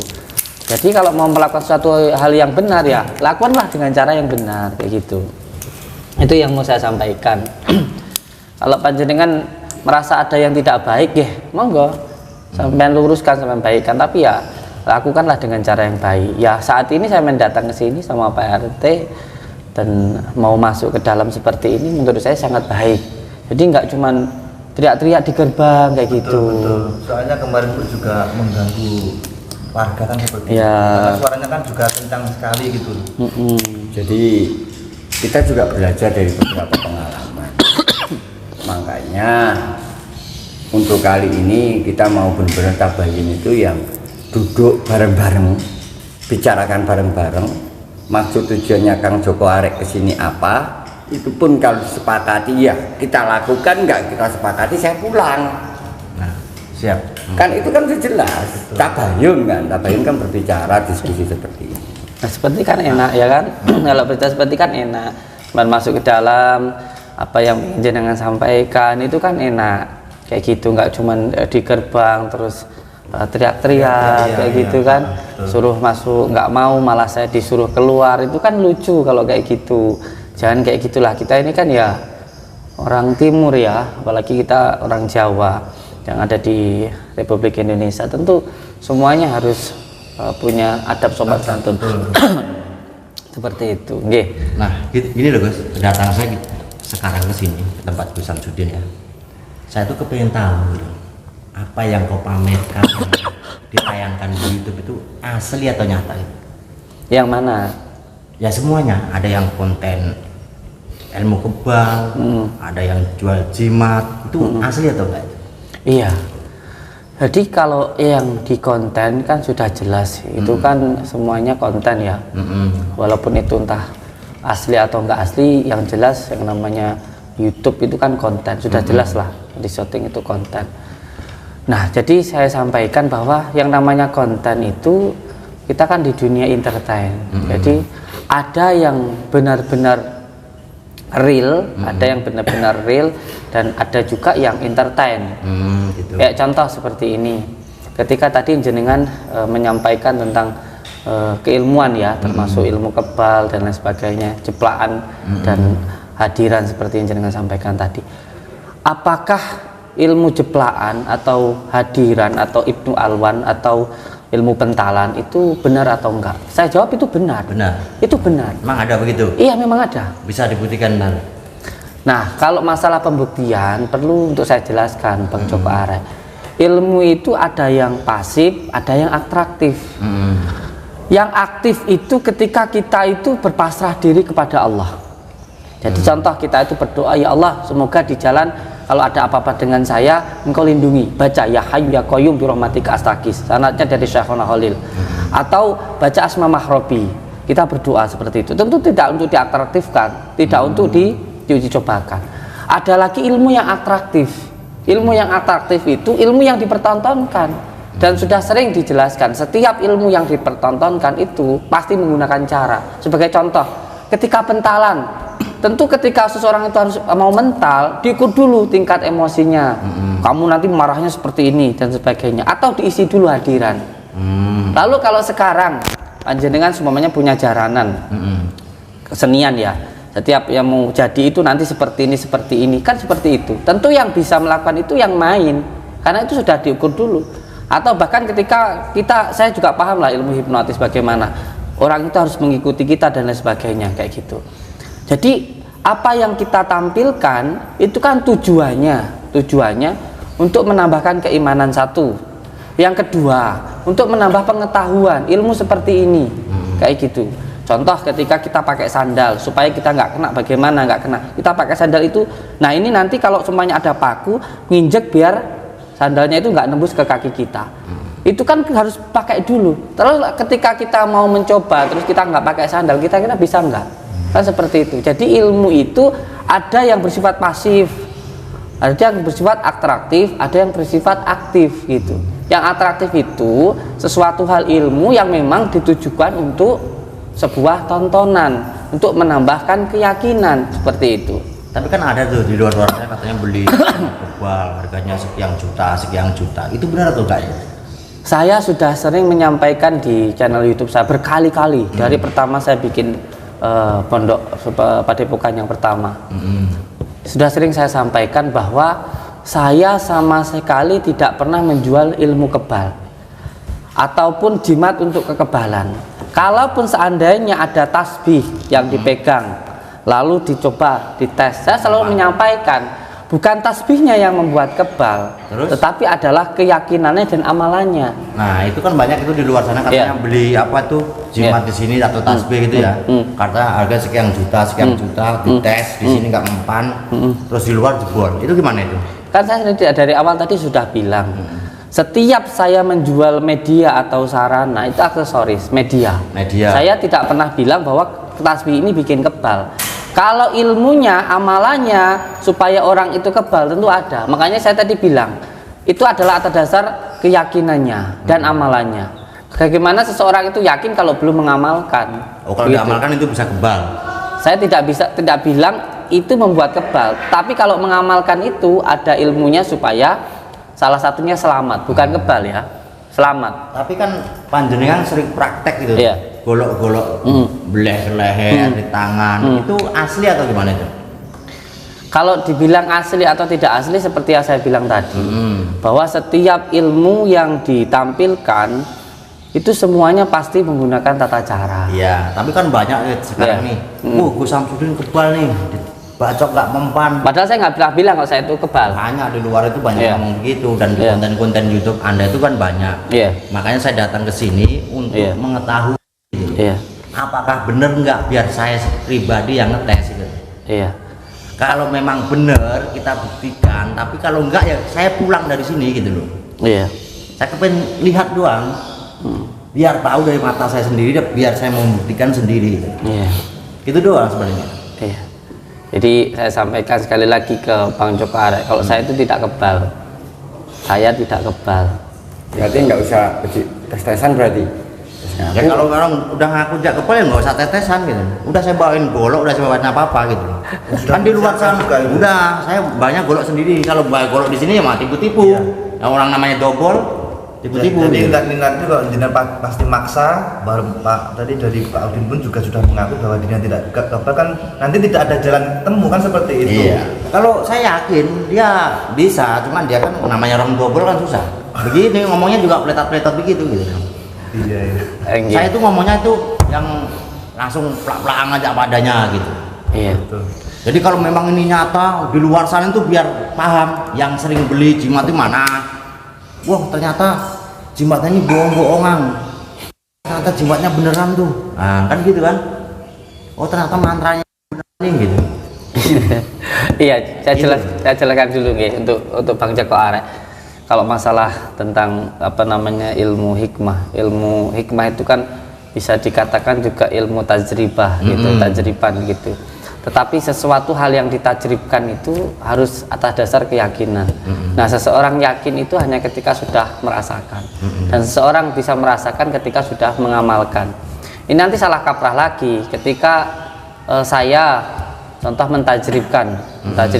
Jadi kalau mau melakukan suatu hal yang benar, ya lakukanlah dengan cara yang benar kayak gitu. Itu yang mau saya sampaikan. Kalau panjenengan merasa ada yang tidak baik, ya monggo sampean luruskan, sampean baikkan, tapi ya lakukanlah dengan cara yang baik. Ya saat ini saya mendatang ke sini sama Pak RT dan mau masuk ke dalam seperti ini, menurut saya sangat baik. Jadi nggak cuman teriak-teriak di gerbang kayak gitu.
Betul. Soalnya kemarin pun juga mengganggu warga kan seperti
ya.
itu. Karena suaranya kan juga kencang sekali gitu.
Jadi kita juga belajar dari beberapa pengalaman. Makanya untuk kali ini kita mau benar-benar tabayin itu yang duduk bareng-bareng, bicarakan bareng-bareng. Maksud tujuannya Kang Joko Arek kesini apa? Itu pun kalau sepakati ya kita lakukan, nggak kita sepakati saya pulang.
Nah, siap.
Kan itu kan sudah jelas. Tabayun kan berbicara diskusi seperti ini.
Nah seperti kan enak ya kan. Kalau berita seperti kan enak, masuk ke dalam apa yang jenengan sampaikan itu kan enak kayak gitu, nggak cuman di gerbang terus teriak-teriak kayak gitu kan, suruh masuk nggak mau, malah saya disuruh keluar, itu kan lucu kalau kayak gitu. Jangan kayak gitulah. Kita ini kan ya orang timur ya, apalagi kita orang Jawa yang ada di Republik Indonesia, tentu semuanya harus punya adab sopan santun. Seperti itu. Nggih.
Nah, gini loh Gus, kedatangan saya sekarang ke sini, ke tempat Gus Samsudin ya. Saya tuh kepengen tahu apa yang kau pamerkan, ditayangkan di YouTube itu asli atau nyata itu?
Yang mana?
Ya semuanya, ada yang konten ilmu kebal, ada yang jual jimat, itu asli atau enggak?
Iya. Jadi kalau yang di konten kan sudah jelas, itu kan semuanya konten ya. Walaupun itu entah asli atau enggak asli, yang jelas yang namanya YouTube itu kan konten, sudah jelas lah di syuting itu konten. Nah, jadi saya sampaikan bahwa yang namanya konten itu kita kan di dunia entertain. Jadi ada yang benar-benar real, ada yang benar-benar real, dan ada juga yang entertain.
Gitu.
Kayak contoh seperti ini. Ketika tadi jenengan menyampaikan tentang keilmuan ya, termasuk ilmu kebal dan lain sebagainya, jeplaan dan hadiran seperti yang jenengan sampaikan tadi. Apakah ilmu jeplaan atau hadiran atau Ibnu Alwan atau ilmu pentalan itu benar atau enggak? Saya jawab itu benar.
Benar.
Itu benar.
Emang ada begitu?
Iya, memang ada.
Bisa dibuktikan benar.
Nah, kalau masalah pembuktian perlu untuk saya jelaskan, Bang Joko Arek. Ilmu itu ada yang pasif, ada yang atraktif. Yang aktif itu ketika kita itu berpasrah diri kepada Allah. Jadi contoh kita itu berdoa, ya Allah, semoga di jalan kalau ada apa-apa dengan saya, Engkau lindungi. Baca ya Hayyu ya Qayyum bi rahmatika astagis. Sanadnya dari Syekhona Khalil. Atau baca Asma Mahrobi. Kita berdoa seperti itu. Tentu tidak untuk diatraktifkan, tidak untuk diuji cobakan. Ada lagi ilmu yang atraktif. Ilmu yang atraktif itu ilmu yang dipertontonkan. Dan sudah sering dijelaskan, setiap ilmu yang dipertontonkan itu pasti menggunakan cara. Sebagai contoh, ketika pentalan, tentu ketika seseorang itu harus mau mental, diukur dulu tingkat emosinya. Kamu nanti marahnya seperti ini dan sebagainya. Atau diisi dulu hadiran. Lalu kalau sekarang panjenengan semuanya punya jaranan kesenian ya. Setiap yang mau jadi itu nanti seperti ini, kan seperti itu. Tentu yang bisa melakukan itu yang main, karena itu sudah diukur dulu. Atau bahkan ketika saya juga paham lah ilmu hipnotis bagaimana orang itu harus mengikuti kita dan lain sebagainya kayak gitu. Jadi apa yang kita tampilkan itu kan tujuannya untuk menambahkan keimanan satu. Yang kedua, untuk menambah pengetahuan ilmu seperti ini kayak gitu. Contoh ketika kita pakai sandal supaya kita nggak kena, bagaimana nggak kena? Kita pakai sandal itu, nah ini nanti kalau semuanya ada paku, nginjek biar sandalnya itu nggak nembus ke kaki kita. Itu kan harus pakai dulu. Terus ketika kita mau mencoba, terus kita nggak pakai sandal, kita kira bisa nggak? Kan seperti itu. Jadi ilmu itu ada yang bersifat pasif, ada yang bersifat atraktif, ada yang bersifat aktif gitu. Yang atraktif itu sesuatu hal ilmu yang memang ditujukan untuk sebuah tontonan, untuk menambahkan keyakinan seperti itu.
Tapi kan ada tuh di luar-luar saya katanya beli kebal harganya sekian juta. Itu benar atau enggak ya?
Saya sudah sering menyampaikan di channel YouTube saya berkali-kali dari pertama saya bikin pondok padepokan yang pertama. Sudah sering saya sampaikan bahwa saya sama sekali tidak pernah menjual ilmu kebal ataupun jimat untuk kekebalan. Kalaupun seandainya ada tasbih yang dipegang lalu dicoba dites, saya selalu menyampaikan bukan tasbihnya yang membuat kebal, tetapi adalah keyakinannya dan amalannya.
Nah itu kan banyak itu di luar sana katanya beli apa tuh jimat di sini atau tasbih gitu ya, karena harga sekian juta dites di sini nggak mempan, terus di luar jebol. Itu gimana itu?
Kan saya dari awal tadi sudah bilang, setiap saya menjual media atau sarana itu aksesoris media. Saya tidak pernah bilang bahwa tasbih ini bikin kebal. Kalau ilmunya, amalannya supaya orang itu kebal tentu ada. Makanya saya tadi bilang itu adalah atas dasar keyakinannya dan amalannya. Bagaimana seseorang itu yakin kalau belum mengamalkan?
Oh, kalau diamalkan itu bisa kebal.
Saya tidak bilang itu membuat kebal, tapi kalau mengamalkan itu ada ilmunya supaya salah satunya selamat, bukan kebal ya, selamat.
Tapi kan panjenengan sering praktek gitu, golok-golok beleh leher di tangan, itu asli atau gimana itu?
Kalau dibilang asli atau tidak asli seperti yang saya bilang tadi, bahwa setiap ilmu yang ditampilkan itu semuanya pasti menggunakan tata cara.
Iya, tapi kan banyak sekarang nih, Gus Samsudin kebal nih, bacok nggak mempan.
Padahal saya nggak pernah bilang kalau saya itu kebal.
Banyak di luar itu banyak ngomong begitu, dan di konten-konten YouTube Anda itu kan banyak. Makanya saya datang ke sini untuk mengetahui apakah benar nggak, biar saya pribadi yang ngetes itu. Kalau memang benar kita buktikan, tapi kalau enggak ya saya pulang dari sini gitu loh. Saya kepengen lihat doang, biar tahu dari mata saya sendiri, biar saya membuktikan sendiri. Itu doang sebenarnya.
Jadi saya sampaikan sekali lagi ke Bang Joko Arek, kalau saya itu tidak kebal, saya tidak kebal.
Berarti nggak usah tes-tesan berarti.
Ya kalau orang udah ngaku tidak kebal ya nggak usah tetesan gitu. Udah saya bawain golok, udah saya bawain apa gitu. Kan di luar sana udah saya banyak golok sendiri. Kalau bawa golok di sini ya mah tipu-tipu. Yang orang namanya dobol tipu-tipu.
Jadi ingat-ingat itu kalau jenengan pasti maksa. Baru Pak tadi dari Pak Udin pun juga sudah mengaku bahwa dia tidak kebal, kan nanti tidak ada jalan temu kan seperti itu.
Kalau saya yakin dia bisa, cuman dia kan namanya orang dobol kan susah. Begini ngomongnya juga peletot-peletot begitu gitu. Saya itu ngomongnya itu yang langsung plak-plakan aja padanya gitu. Jadi kalau memang ini nyata di luar sana itu biar paham yang sering beli jimat itu mana. Wah ternyata jimatnya ini bohong-bohongan. Ternyata jimatnya beneran tuh. Nah kan gitu kan. Oh ternyata mantranya beneran nih gitu.
Saya jelaskan dulu nih untuk Bang Joko Arek. Kalau masalah tentang apa namanya ilmu hikmah itu kan bisa dikatakan juga ilmu tajribah gitu, tajriban gitu. Tetapi sesuatu hal yang ditajribkan itu harus atas dasar keyakinan. Nah, seseorang yakin itu hanya ketika sudah merasakan, dan seseorang bisa merasakan ketika sudah mengamalkan. Ini nanti salah kaprah lagi ketika saya contoh mentajribkan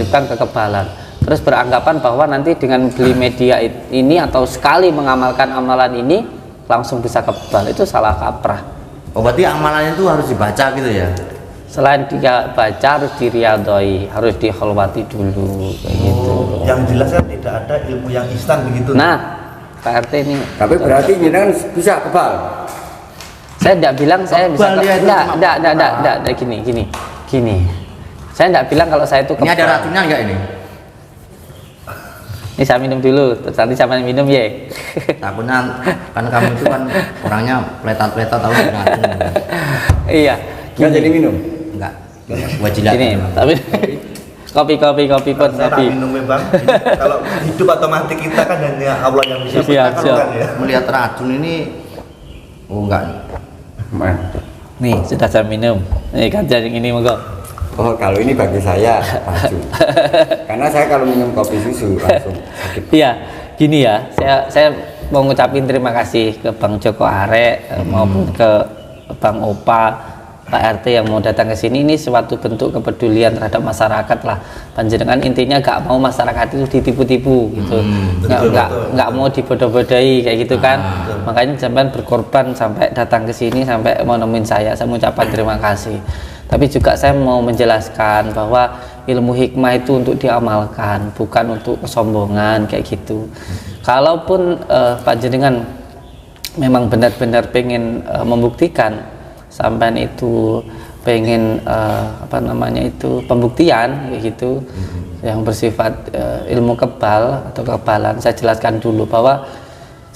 kekebalan. Terus beranggapan bahwa nanti dengan beli media ini atau sekali mengamalkan amalan ini langsung bisa kebal, itu salah kaprah.
Oh berarti amalannya itu harus dibaca gitu ya?
Selain dia baca harus diriyadhoi, harus dikholwati dulu kayak gitu.
Yang jelas kan tidak ada ilmu yang instan begitu.
Nah, Pak RT ini.
Tapi berarti jenengan bisa kebal.
Saya tidak bilang saya bisa enggak gini. Saya tidak bilang kalau saya itu kebal.
Ini ada racunnya enggak ini?
Ini saya minum dulu, terus nanti saya minum ya.
Takutnya kan kamu itu kan orangnya peletot-peletot tahu racun.
Iya.
Nggak jadi minum.
Enggak. Gua jilat.
Ini tapi kopi pun
Saya tak
kopi.
minum ya bang. Kalau hidup atau mati kita kan hanya Allah yang bisa
Siap,
menentukan
siap.
kan ya.
Melihat racun ini enggak.
Man.
Nih sudah saya minum. Nih kaca yang ini monggo.
Oh, kalau ini bagi saya racun. Karena saya kalau minum kopi susu langsung sakit.
Iya, gini ya. Saya mau ngucapin terima kasih ke Bang Joko Arek maupun ke Bang Opa, Pak RT yang mau datang ke sini. Ini suatu bentuk kepedulian terhadap masyarakat lah. Panjenengan intinya gak mau masyarakat itu ditipu-tipu gitu, nggak mau dibodoh-bodohi kayak gitu kan. Makanya sampean berkorban sampai datang ke sini sampai mau nemuin saya mengucapkan terima kasih. Tapi juga saya mau menjelaskan bahwa ilmu hikmah itu untuk diamalkan, bukan untuk kesombongan kayak gitu. Kalaupun panjenengan memang benar-benar pengen membuktikan sampean itu pengen apa namanya itu pembuktian kayak gitu yang bersifat ilmu kebal atau kebalan, saya jelaskan dulu bahwa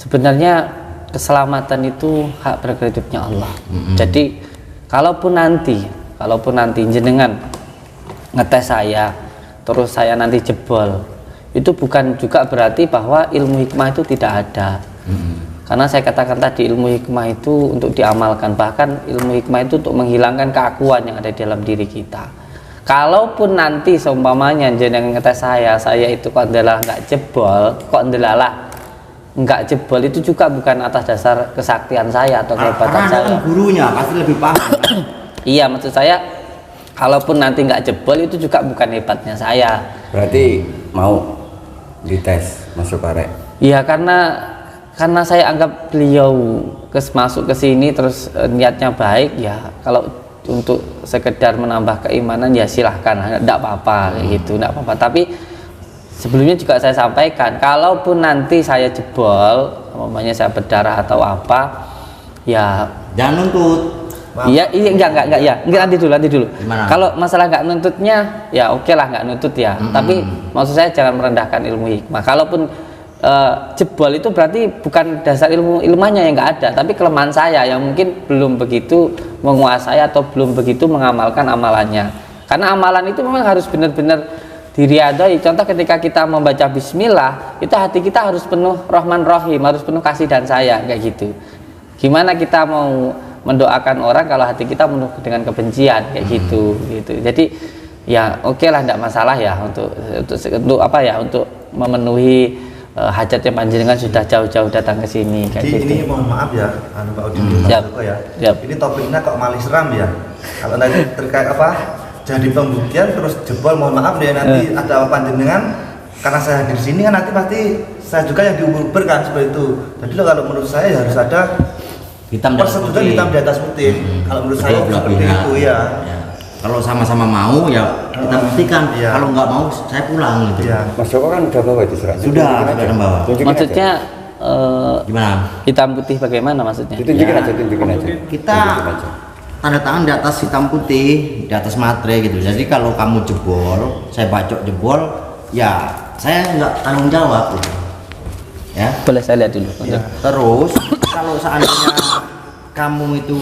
sebenarnya keselamatan itu hak prerogatifnya Allah. Jadi kalaupun nanti jenengan ngetes saya terus saya nanti jebol, itu bukan juga berarti bahwa ilmu hikmah itu tidak ada. Karena saya katakan tadi ilmu hikmah itu untuk diamalkan, bahkan ilmu hikmah itu untuk menghilangkan keakuan yang ada di dalam diri kita. Kalaupun nanti seumpamanya jenengan ngetes saya itu kok adalah nggak jebol, nggak jebol, itu juga bukan atas dasar kesaktian saya atau kehebatan saya.
Karena gurunya pasti lebih paham.
Iya, maksud saya kalaupun nanti nggak jebol itu juga bukan hebatnya saya.
Berarti mau dites masuk arek.
Iya, karena saya anggap beliau masuk ke sini terus niatnya baik ya. Kalau untuk sekedar menambah keimanan ya silahkan, enggak apa-apa kayak gitu, enggak apa-apa. Tapi sebelumnya juga saya sampaikan, kalaupun nanti saya jebol, umpamanya saya berdarah atau apa, ya
Jangan nuntut.
iya enggak ya. Nanti dulu.
Gimana?
Kalau masalah nggak nuntutnya ya oke lah, nggak nuntut ya. Tapi maksud saya jangan merendahkan ilmu hikmah. Kalaupun jebol itu berarti bukan dasar ilmunya yang nggak ada, tapi kelemahan saya yang mungkin belum begitu menguasai atau belum begitu mengamalkan amalannya. Karena amalan itu memang harus benar-benar diriadai. Contoh ketika kita membaca bismillah, itu hati kita harus penuh Rahman Rahim, harus penuh kasih dan sayang kayak gitu. Gimana kita mau mendoakan orang kalau hati kita penuh dengan kebencian kayak gitu. Jadi ya oke lah, tidak masalah ya untuk apa ya, untuk memenuhi hajatnya panjenengan sudah jauh-jauh datang ke sini kayak
Jadi
gitu.
ini mohon maaf ya, Pak Udin,
Siap.
Joko ya.
Siap.
Ini topiknya kok malah seram ya. Kalau tadi terkait apa? Jadi pembuktian terus jebol, mohon maaf ya, nanti ada panjenengan karena saya hadir di sini kan nanti pasti saya juga yang diuber kan seperti itu. Jadi kalau menurut saya ya harus ada
Hitam di atas
persetujuan
putih.
hitam di atas putih. Kalau menurut saya
Betul,
seperti
betul.
itu ya.
Kalau sama-sama mau ya kita buktikan.
Iya.
Kalau nggak mau saya pulang gitu.
Iya.
Mas Joko kan udah bawa itu surat.
Sudah,
Tunjukin aja.
sudah bawa.
Tunjukin
Maksudnya
Gimana?
hitam putih bagaimana maksudnya?
aja. Tunjukin
Ya.
aja, tunjukin aja.
Kita
Tunjukin aja.
tanda tangan di atas hitam putih, di atas materai gitu. Jadi kalau kamu jebol, saya bacok jebol, ya saya nggak tanggung jawab gitu. Ya.
Boleh saya lihat dulu.
Terus kalau seandainya kamu itu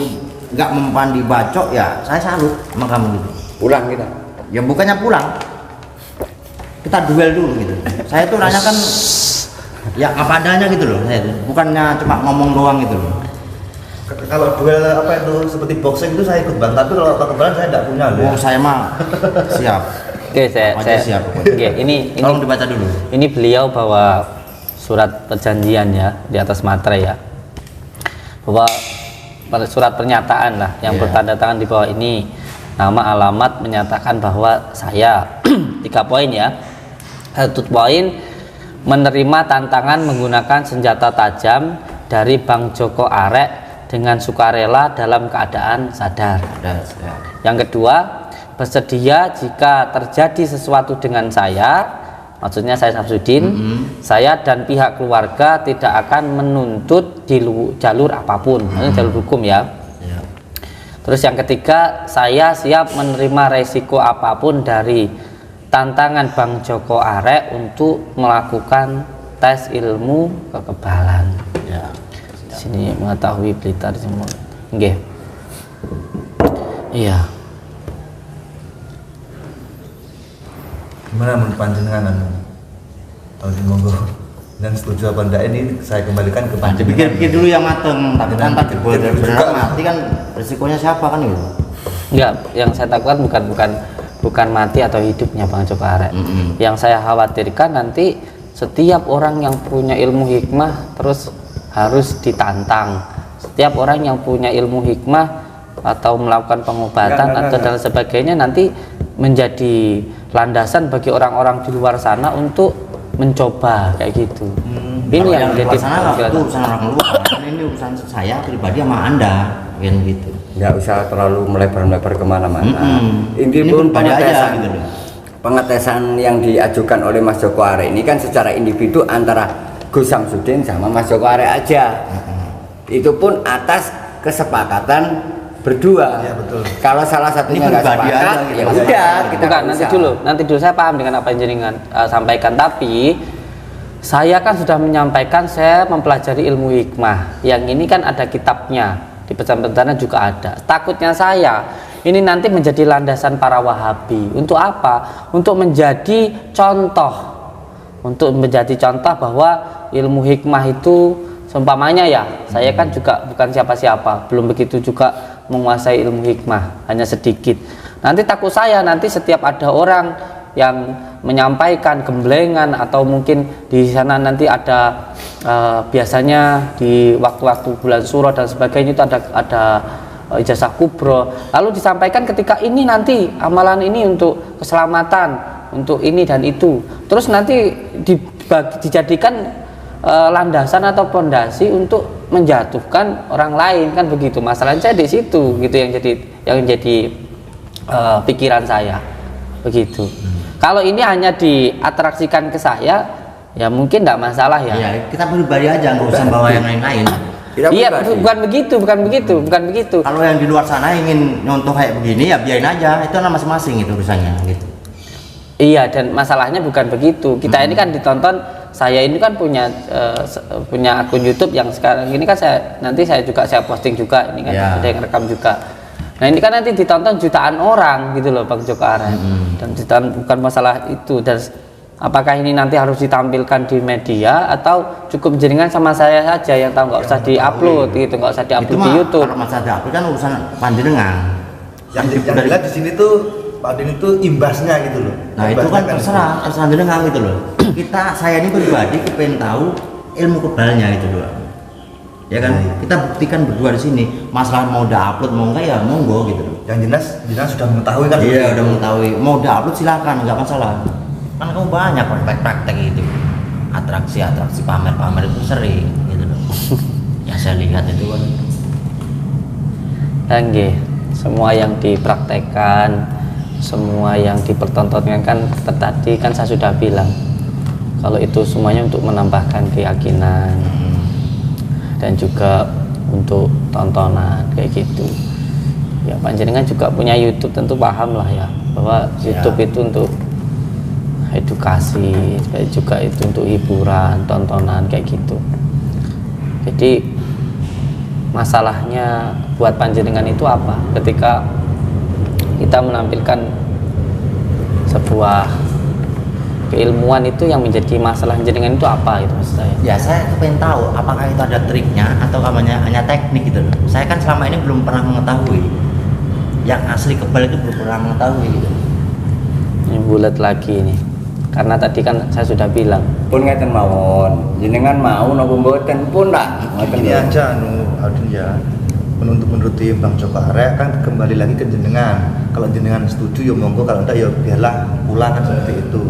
nggak mempan dibacok, ya saya salut sama kamu gitu.
Pulang kita.
Ya bukannya pulang, kita duel dulu gitu. Saya tuh nanya kan ya apa adanya gitu loh, saya tuh. Bukannya cuma ngomong doang gitu loh.
Kalau duel apa itu seperti boxing itu saya ikut bang, tapi kalau kebetulan saya tidak punya loh.
Oh saya mah siap.
Oke, saya
siap.
Oke, ini
Tolong dibaca dulu.
ini beliau bawa surat perjanjian ya di atas materai ya. Bahwa surat pernyataan lah yang
Iya.
bertanda tangan di bawah ini, nama, alamat, menyatakan bahwa saya 3 poin ya. 1 poin, menerima tantangan menggunakan senjata tajam dari Bang Joko Arek dengan sukarela dalam keadaan sadar. Yang kedua, bersedia jika terjadi sesuatu dengan saya, maksudnya saya Samsudin, saya dan pihak keluarga tidak akan menuntut di jalur apapun, maksudnya jalur hukum ya. Terus yang ketiga, saya siap menerima resiko apapun dari tantangan Bang Joko Arek untuk melakukan tes ilmu kekebalan. Ya. Di sini mengetahui Blitar semua. Nggih. Iya.
Gimana menurut panjenengan? Kalau monggo dan setuju apa enggak ini saya kembalikan ke panjenengan.
Dipikir-pikir dulu yang mateng, tapi kan tak benar mati kan resikonya siapa kan gitu.
Enggak, yang saya takutkan bukan mati atau hidupnya Bang Joko Arek. Yang saya khawatirkan nanti setiap orang yang punya ilmu hikmah terus harus ditantang. Setiap orang yang punya ilmu hikmah atau melakukan pengobatan atau dan sebagainya nanti menjadi landasan bagi orang-orang di luar sana untuk mencoba kayak gitu. Ini yang menjadi
itu urusan orang luar. Ini urusan saya pribadi sama Anda, kan gitu.
Nggak usah terlalu melebar-lebar kemana-mana. Ini pun
pada aja gitu loh.
Pengetesan yang diajukan oleh Mas Joko Arek ini kan secara individu antara Gus Samsudin sama Mas Joko Arek aja. Itu pun atas kesepakatan berdua.
Iya betul.
Kalau salah satunya nggak sepakat, ya udah kita
bukan nanti dulu saya paham dengan apa yang jenengan sampaikan, tapi saya kan sudah menyampaikan saya mempelajari ilmu hikmah. Yang ini kan ada kitabnya, di pesantren juga ada. Takutnya saya ini nanti menjadi landasan para Wahabi. Untuk apa? Untuk menjadi contoh. Untuk menjadi contoh bahwa ilmu hikmah itu seumpamanya ya, saya kan juga bukan siapa-siapa, belum begitu juga menguasai ilmu hikmah, hanya sedikit. Nanti takut saya nanti setiap ada orang yang menyampaikan gemblengan atau mungkin di sana nanti ada biasanya di waktu-waktu bulan Suro dan sebagainya itu ada ijazah kubro, lalu disampaikan ketika ini nanti amalan ini untuk keselamatan, untuk ini dan itu, terus nanti dijadikan landasan atau pondasi untuk menjatuhkan orang lain, kan begitu. Masalahnya di situ gitu yang jadi pikiran saya begitu. Kalau ini hanya diatraksikan ke saya, ya mungkin tidak masalah ya.
Iya, kita pribadi aja, nggak usah bawa yang lain-lain.
Iya, bukan begitu.
Kalau yang di luar sana ingin nyontoh kayak begini ya biarin aja, itu masing-masing itu urusannya gitu.
Iya, dan masalahnya bukan begitu. Kita ini kan ditonton, saya ini kan punya akun YouTube yang sekarang ini kan nanti saya posting juga, ini kan ada yang rekam juga. Nah ini kan nanti ditonton jutaan orang gitu loh Bang Joko Arek. Dan bukan masalah itu. Dan apakah ini nanti harus ditampilkan di media atau cukup jenengan sama saya saja yang tahu, nggak usah diupload gitu, nggak usah diupload di YouTube.
Kalau masalah diupload kan urusan panjenengan.
Yang dilihat di sini tuh Pak Din itu imbasnya gitu loh.
Nah itu kan terserah jenengan gitu loh. Saya ini pribadi pengen tahu ilmu kebalnya itu loh. Ya kan, kita buktikan berdua di sini. Masalah mau upload mau enggak ya monggo gitu loh.
Yang jelas sudah mengetahui kan?
Iya udah mengetahui. Mau upload silakan, nggak masalah. Kan kamu banyak praktek-praktek itu, atraksi pamer itu sering gitu loh. Ya saya lihat itu kan.
Oke, semua yang dipraktekkan, semua yang dipertontonkan kan tadi kan saya sudah bilang kalau itu semuanya untuk menambahkan keyakinan dan juga untuk tontonan kayak gitu. Ya panjenengan juga punya YouTube, tentu paham lah ya bahwa YouTube itu untuk edukasi, juga itu untuk hiburan, tontonan kayak gitu. Jadi masalahnya buat panjenengan itu apa? Ketika kita menampilkan sebuah keilmuan itu yang menjadi masalah jenengan itu apa itu maksud saya?
Ya saya pengen tahu apakah itu ada triknya atau hanya teknik gitu loh. Saya kan selama ini belum pernah mengetahui yang asli kebal itu belum pernah mengetahui gitu.
Ini bulat lagi ini. Karena tadi kan saya sudah bilang
pun ngeten mawon, jenengan mau napa mboten pun lah.
Ini aja Adun ya. Menuruti Bang Joko Arek kan kembali lagi ke jenengan. Kalau jenengan setuju ya monggo, kalau enggak ya biarlah pulang kan seperti itu.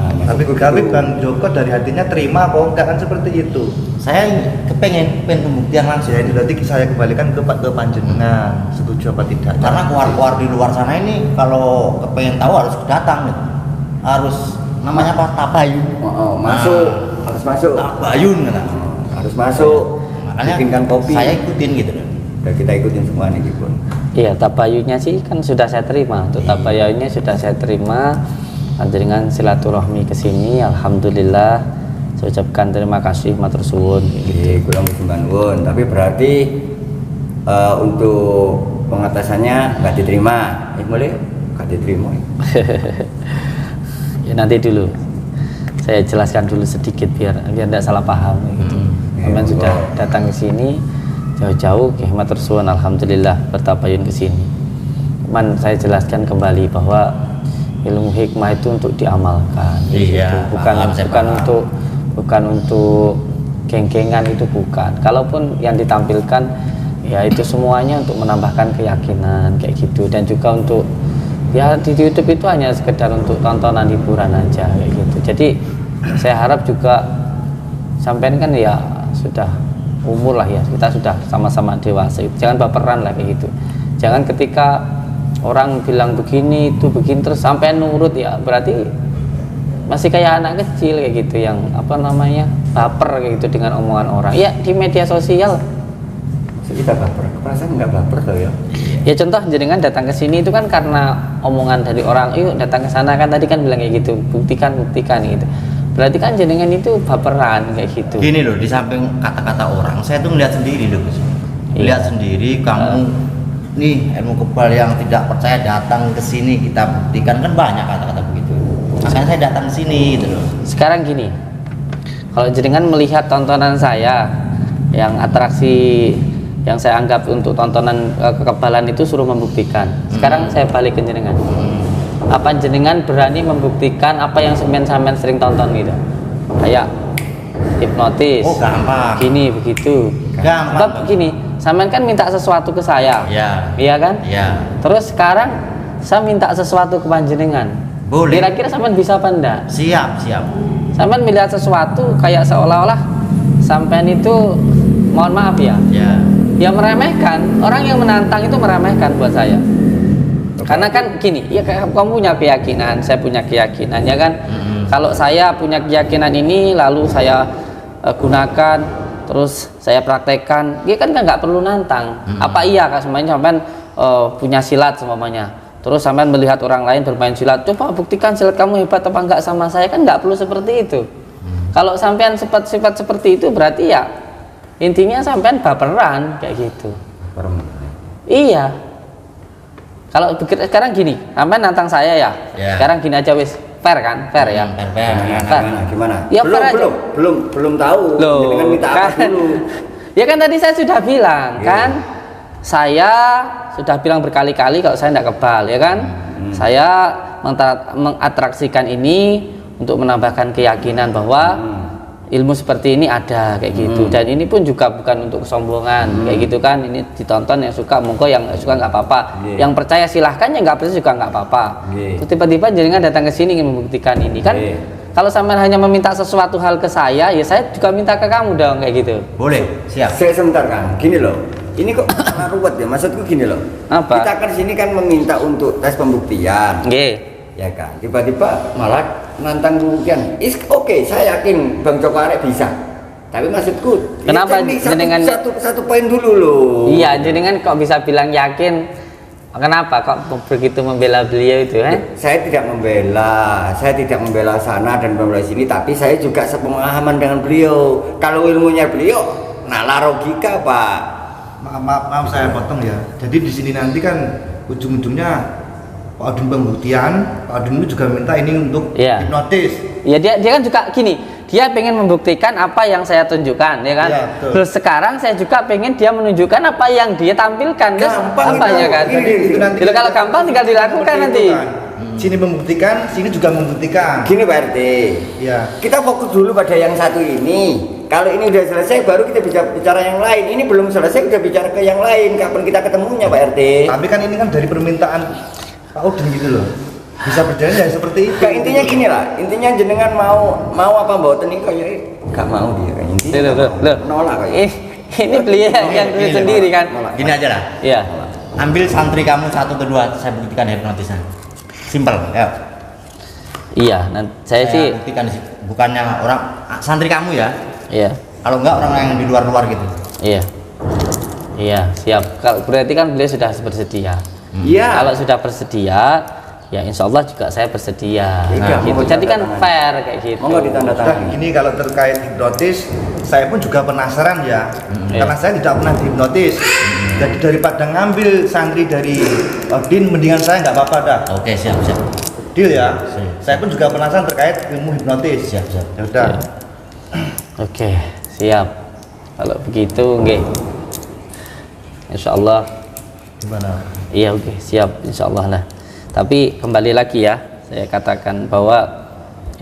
Tapi Bang Joko dari hatinya terima apa enggak kan seperti itu.
Saya pengen pembuktian langsung.
Ya itu berarti saya kembalikan ke panjenengan, setuju apa tidak.
Karena keluar di luar sana ini kalau kepengen tahu harus datang gitu. Harus namanya apa? Tabayun.
Harus masuk.
Tabayun kan.
Harus masuk.
Makanya
bikinkan kopi.
Saya ikutin gitu loh.
Dan kita ikutin semua nih pun.
iya, tabayunnya sih kan sudah saya terima. Untuk tabayunnya sudah saya terima. Dengan silaturahmi ke sini, alhamdulillah saya ucapkan terima kasih matur suwun.
Kurang nuwun. Tapi berarti untuk pengatasannya nggak diterima, boleh nggak diterima.
Ya nanti dulu saya jelaskan dulu sedikit biar tidak salah paham gitu. Sampean sudah datang ke sini jauh-jauh, Hikmat Rasul, alhamdulillah bertabayun ke sini. Cuman saya jelaskan kembali bahwa ilmu hikmah itu untuk diamalkan.
Iya,
Gitu.
paham.
Bukan untuk geng-gengan, itu bukan. Kalaupun yang ditampilkan ya itu semuanya untuk menambahkan keyakinan kayak gitu, dan juga untuk ya di YouTube itu hanya sekedar untuk tontonan hiburan aja kayak gitu. Jadi saya harap juga sampean kan ya sudah umur lah ya, kita sudah sama-sama dewasa, jangan baperan lah kayak gitu. Jangan ketika orang bilang begini itu begini terus sampai nurut, ya berarti masih kayak anak kecil kayak gitu, yang apa namanya baper kayak gitu dengan omongan orang ya di media sosial.
Kita baper, perasaan nggak baper loh ya.
Ya contoh jenengan datang ke sini itu kan karena omongan dari orang, yuk datang ke sana kan tadi kan bilang kayak gitu, buktikan gitu. Berarti kan jenengan itu baperan kayak gitu.
Gini loh, di samping kata-kata orang, saya tuh ngeliat sendiri loh, Gus. Lihat sendiri kamu nih ilmu kebal yang tidak percaya datang ke sini kita buktikan, kan banyak kata-kata begitu. Makanya saya datang ke sini gitu loh.
Sekarang gini, kalau jenengan melihat tontonan saya yang atraksi yang saya anggap untuk tontonan kekebalan itu suruh membuktikan. Sekarang saya balik ke jenengan. Apa jenengan berani membuktikan apa yang sampean sering tonton gitu? Kayak hipnotis.
Oh, gampang.
Gini begitu.
Gampang.
Sebab gini, sampean kan minta sesuatu ke saya.
Iya.
Iya kan?
Iya.
Terus sekarang saya minta sesuatu ke panjenengan.
Boleh.
Kira-kira sampean bisa apa enggak?
Siap.
Sampean melihat sesuatu kayak seolah-olah sampean itu mohon maaf ya.
Ya.
Ya meremehkan, orang yang menantang itu meremehkan buat saya. Karena kan gini, ya kamu punya keyakinan, saya punya keyakinan, ya kan? Kalau saya punya keyakinan ini lalu saya gunakan, terus saya praktekkan, ya kan nggak perlu nantang. Apa iya kan semuanya sampean punya silat semuanya, terus sampean melihat orang lain bermain silat, coba buktikan silat kamu hebat apa enggak sama saya, kan nggak perlu seperti itu. Kalau sampean sifat seperti itu berarti ya intinya sampean baperan kayak gitu. Iya. Kalau sekarang gini, sampean nantang saya ya. Sekarang gini aja wis, fair kan? Fair ya.
Fair.
Gimana?
Ya, fair aja.
belum tahu.
Loh,
Dengan minta
kan,
apa dulu?
Ya kan tadi saya sudah bilang kan, saya sudah bilang berkali-kali kalau saya tidak kebal, ya kan? Saya mengatraksikan ini untuk menambahkan keyakinan bahwa ilmu seperti ini ada kayak gitu, dan ini pun juga bukan untuk kesombongan kayak gitu kan. Ini ditonton, yang suka monggo, yang nggak suka nggak apa-apa. Yang percaya silahkan, yang nggak percaya juga nggak apa-apa. Terus tiba-tiba jenengan datang ke sini ingin membuktikan ini kan. Kalau sampean hanya meminta sesuatu hal ke saya, ya saya juga minta ke kamu dong kayak gitu.
Boleh, siap.
Saya sebentar kan, gini loh. Ini kok malah ruwet ya, maksudku gini loh.
Apa?
Kita kan sini kan meminta untuk tes pembuktian. Ya kan, tiba-tiba malah nantang pembuktian. Oke, saya yakin Bang Joko Arek bisa. Tapi maksudku,
kenapa
ini
jenengan
satu poin dulu loh.
Iya, jenengan kok bisa bilang yakin? Kenapa kok begitu membela beliau itu?
Saya tidak membela sana dan membela sini, tapi saya juga sepemahaman dengan beliau. Kalau ilmunya beliau, nalar logika, Pak.
Maaf saya potong ya. Jadi di sini nanti kan ujung-ujungnya Pak Udin pembuktian, Pak Udin itu juga minta ini untuk hipnotis.
Ya dia kan juga gini, dia pengen membuktikan apa yang saya tunjukkan, ya kan?
Ya,
terus sekarang saya juga pengen dia menunjukkan apa yang dia tampilkan. Terus apa ya kan?
Itu nanti
Kalau gampang tinggal dilakukan nanti.
Sini membuktikan, sini juga membuktikan.
Gini Pak RT,
ya.
Kita fokus dulu pada yang satu ini. Kalau ini udah selesai, baru kita bisa bicara yang lain. Ini belum selesai, udah bicara ke yang lain. Kapan kita ketemunya Pak RT?
Tapi kan ini kan dari permintaan Pak Udin gitu loh, bisa berjalan ya seperti itu.
Kayak intinya gini lah, intinya jenengan mau apa mboten ini kayak gak mau dia kayak intinya.
Loh.
Nolak kayak.
Ini beliau yang tulis sendiri kan.
Gini aja lah.
Iya.
Ambil santri kamu 1 atau 2, saya buktikan hipnotisnya. Simpel, ya.
Iya, saya sih
buktikan, bukannya orang santri kamu ya.
Iya.
Kalau enggak orang yang di luar-luar gitu.
Iya, siap. Kalau berarti kan beliau sudah bersedia.
Iya.
Kalau sudah bersedia, ya insya Allah juga saya bersedia.
Iya,
Gitu.
monggo
Jadi kan
ditandatangani.
fair kayak gitu.
Monggo ditandatangani.
Nah, ini kalau terkait hipnotis, saya pun juga penasaran ya, karena saya tidak pernah dihipnotis. Jadi daripada ngambil santri dari Odin, mendingan saya nggak apa-apa dah.
Oke, siap.
Deal ya.
Siap.
Saya pun juga penasaran terkait ilmu hipnotis.
Siap.
Ya udah.
Oke, siap. Kalau begitu, nggih. Insya Allah.
Gimana?
Iya, oke, siap. Insya Allah lah. Tapi kembali lagi ya, saya katakan bahwa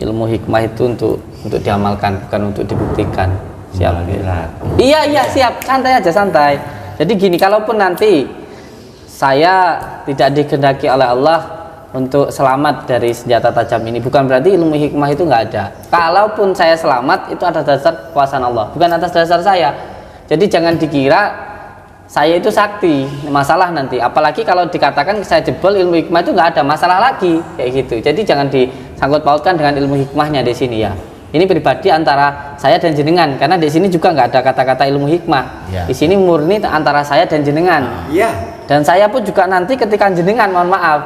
ilmu hikmah itu untuk diamalkan, bukan untuk dibuktikan. Siap. Iya, siap. Santai aja, santai. Jadi gini, kalaupun nanti saya tidak dikehendaki oleh Allah untuk selamat dari senjata tajam ini, bukan berarti ilmu hikmah itu nggak ada. Kalaupun saya selamat, itu atas dasar kekuasaan Allah, bukan atas dasar saya. Jadi jangan dikira saya itu sakti, masalah nanti. Apalagi kalau dikatakan saya jebol, ilmu hikmah itu nggak ada masalah lagi kayak gitu. Jadi jangan disangkut pautkan dengan ilmu hikmahnya di sini ya. Ini pribadi antara saya dan jenengan, karena di sini juga nggak ada kata-kata ilmu hikmah.
Ya.
Di sini murni antara saya dan jenengan.
Iya.
Dan saya pun juga nanti ketika jenengan, mohon maaf,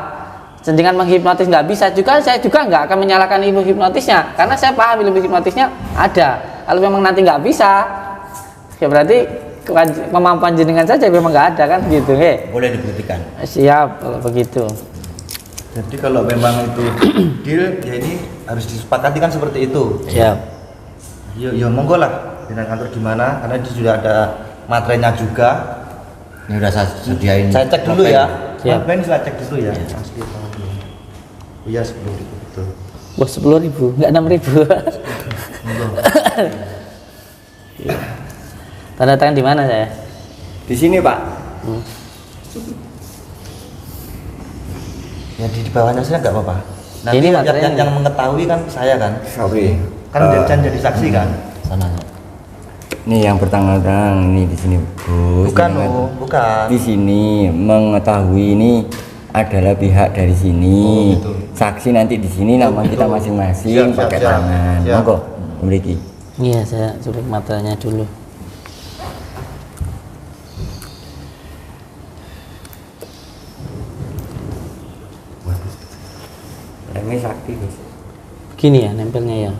jenengan menghipnotis nggak bisa juga, saya juga nggak akan menyalahkan ilmu hipnotisnya, karena saya paham ilmu hipnotisnya ada. Kalau memang nanti nggak bisa, ya berarti kemampuan jenengan saja memang nggak ada kan gitu,
Boleh dibuktikan.
Siap kalau begitu.
Jadi kalau memang itu deal, ya ini harus disepakati kan seperti itu.
Siap.
Ya monggo lah, dengan kantor gimana? Karena di sudah ada materinya juga.
Ini udah saya sediain.
Saya cek dulu ya.
Siap.
Ngapain saya cek dulu ya. Asli apa belum? Iya 10.000 betul.
Wah 10.000, nggak 6.000. Tanda tangan di mana saya?
Di sini, Pak.
Ya di bawahnya saya nggak apa-apa. Nanti
Ini
yang,
materinya.
yang mengetahui kan saya kan.
Sorry.
Kan jangan jadi saksi kan.
Sana.
Nih yang bertanggal tangan ini di sini, Bos.
Bukan,
Ini kan-
oh, bukan.
Di sini mengetahui ini adalah pihak dari sini.
gitu.
Saksi nanti di sini nama kita masing-masing
Siap,
pakai
siap.
tangan.
Siap.
Monggo, memiliki.
Iya, saya cubit matanya dulu.
Remnya sakti, Bos.
Gini ya nempelnya ya.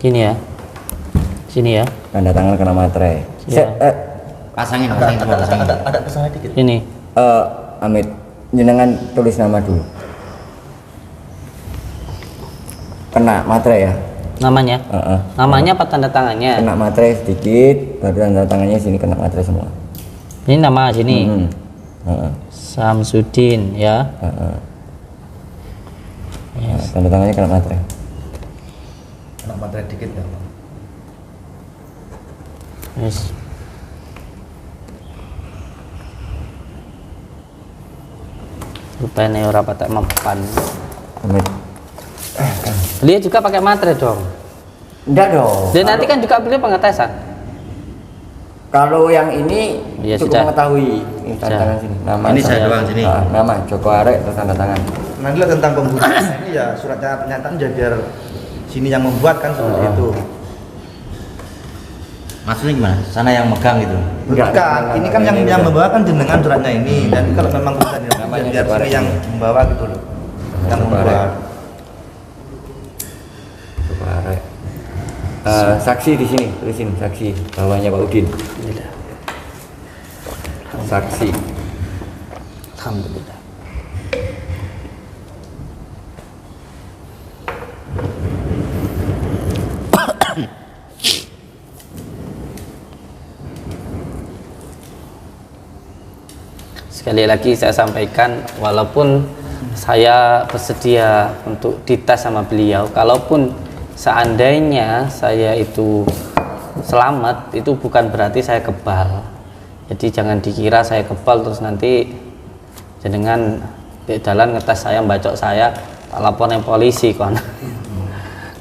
Gini ya. Sini ya.
Tanda tangan kena materai.
Iya.
Pasangin.
Ada kesalahan dikit.
Ini.
Amit, jenengan tulis nama dulu. Kena materai ya.
Namanya.
Heeh.
Namanya apa tanda tangannya?
Kena materai sedikit, baru tanda tangannya sini kena materai semua.
Ini nama sini.
Heeh.
Samsudin ya.
Heeh. Nah, tanda tangannya kena materai.
Kena materai dikit ya.
Yes. Rupanya ora patek mempan.
Amit.
Beliau juga pakai materai dong.
Enggak dong.
Dan nanti kan juga beliau pengetesan.
Kalau yang ini
Ya,
cukup
sudah.
mengetahui ini tanda
Sudah.
tangan sini. Nama
Ini saya doang sini.
Nama Joko Arek terus tanda tangan.
Nanti lah tentang pembuatan ini ya suratnya pernyataan ya biar sini yang membuat kan seperti itu.
Maksudnya gimana? Sana yang megang gitu.
Enggak,
Bukan,
enggak,
ini kan
enggak,
yang
enggak.
membawa kan jenengan suratnya ini. Dan kalau memang bukan
Namanya
biar
Joko
sini
Arek.
yang membawa gitu loh. Yang
Joko
membuat.
Arek. Joko Arek. Saksi di sini, tulisin saksi bawahnya Pak Udin. Saksi.
Alhamdulillah. Sekali lagi saya sampaikan, walaupun saya bersedia untuk dites sama beliau, kalaupun seandainya saya itu selamat, itu bukan berarti saya kebal. Jadi jangan dikira saya kebal terus nanti jenengan di jalan ngetes saya, bacok saya, tak laporin polisi kon.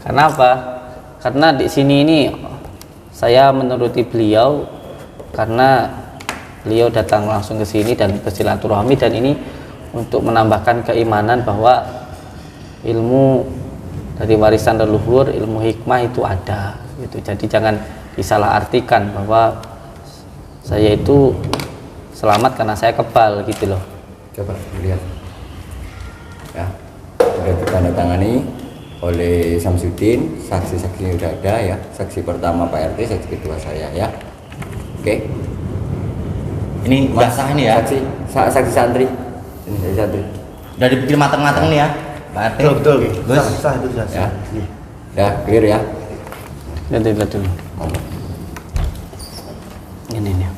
Kenapa? Karena di sini ini saya menuruti beliau karena beliau datang langsung ke sini dan bersilaturahmi, dan ini untuk menambahkan keimanan bahwa ilmu dari warisan leluhur, ilmu hikmah itu ada gitu. Jadi jangan disalahartikan bahwa saya itu selamat karena saya kebal gitu loh.
Coba lihat. Ya, sudah ditandatangani oleh Samsudin, saksi-saksi sudah ada ya. Saksi pertama Pak RT, saksi kedua saya ya. Oke.
Ini udah sah ini ya?
Saksi santri. Ini saksi santri.
Udah dipikir matang-matang nih ya, Pak RT.
Betul.
Gus.
Sah itu sudah
Ya.
sah.
Udah clear ya.
Lihat dulu. Ini nih.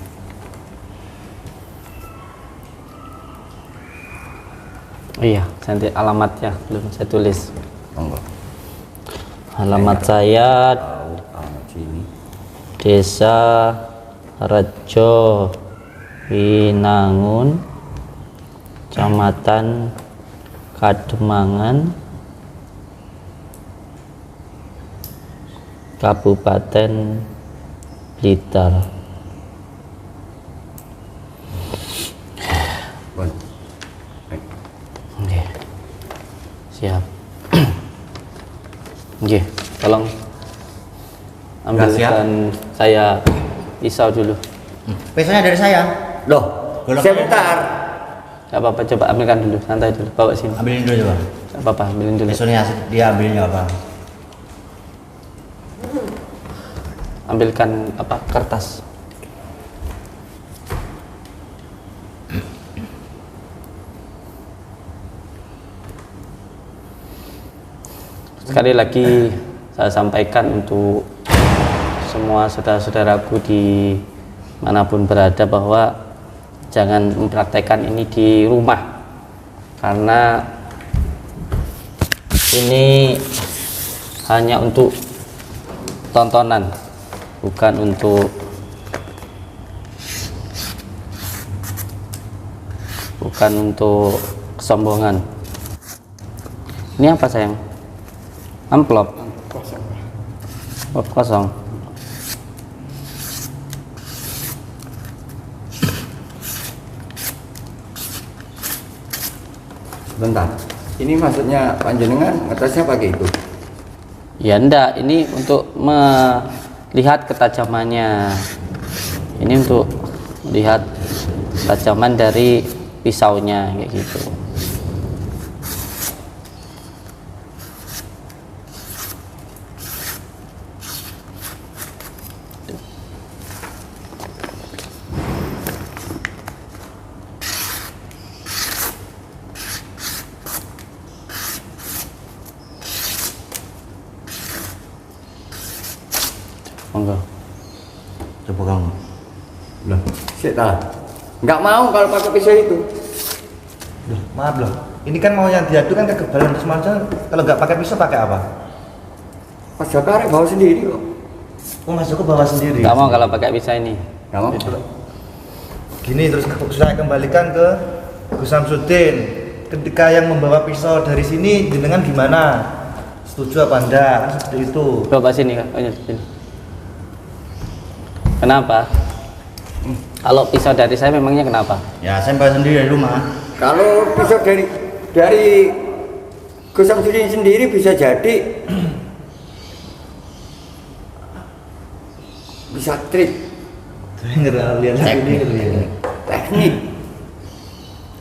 Oh iya, nanti alamatnya belum saya tulis.
Monggo.
Alamat saya
Tahu alamat sini.
Desa Rejo Winangun, Kecamatan Kademangan, Kabupaten Blitar.
Bon. Baik.
Oke. Siap. Oke, tolong ambilkan saya pisau dulu.
Pesonya dari saya.
Loh,
Golok-
sebentar.
Gak apa-apa, coba ambilkan dulu, santai dulu, bawa sini.
Ambilin dulu coba.
Gak apa-apa, ambilin dulu.
Pesonya dia ambilnya apa?
Ambilkan apa? Kertas. Sekali lagi saya sampaikan untuk semua saudara-saudaraku di manapun berada bahwa jangan mempraktekkan ini di rumah, karena ini hanya untuk tontonan, bukan untuk kesombongan. Ini apa sayang? Amplop kosong.
Bentar. Ini maksudnya panjenengan ngetesnya pakai itu.
Ya enggak, ini untuk melihat ketajamannya. Ini untuk melihat ketajaman dari pisaunya kayak gitu. Monggo.
Coba kamu.
Loh, sik ta. Enggak mau kalau pakai pisau itu.
Loh, maaf loh. Ini kan mau yang diadu kan kekebalan terus macam kalau nggak pakai pisau pakai apa?
Mas Jaka bawa sendiri kok.
Oh, Mas Joko bawa sendiri.
Nggak mau kalau pakai pisau ini.
Enggak mau.
Gini terus saya kembalikan ke Gus Samsudin. Ketika yang membawa pisau dari sini jenengan gimana? Setuju apa enggak? Kan seperti itu.
Coba sini Kak. Oh, sini. Kenapa? Kalau pisau dari saya memangnya kenapa?
Ya, saya bawa sendiri dari rumah.
Kalau pisau dari Gus Samsudin sendiri bisa jadi bisa trik
Lihat ini.
teknik.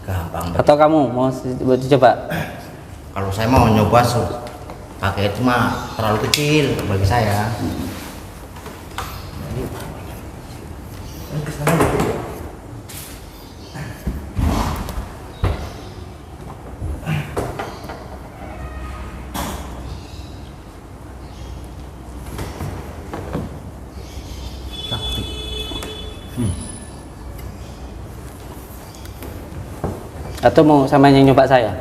Gampang.
Atau kamu mau coba?
Kalau saya mau nyoba pakai itu mah terlalu kecil bagi saya.
Atau mau sama yang nyoba saya?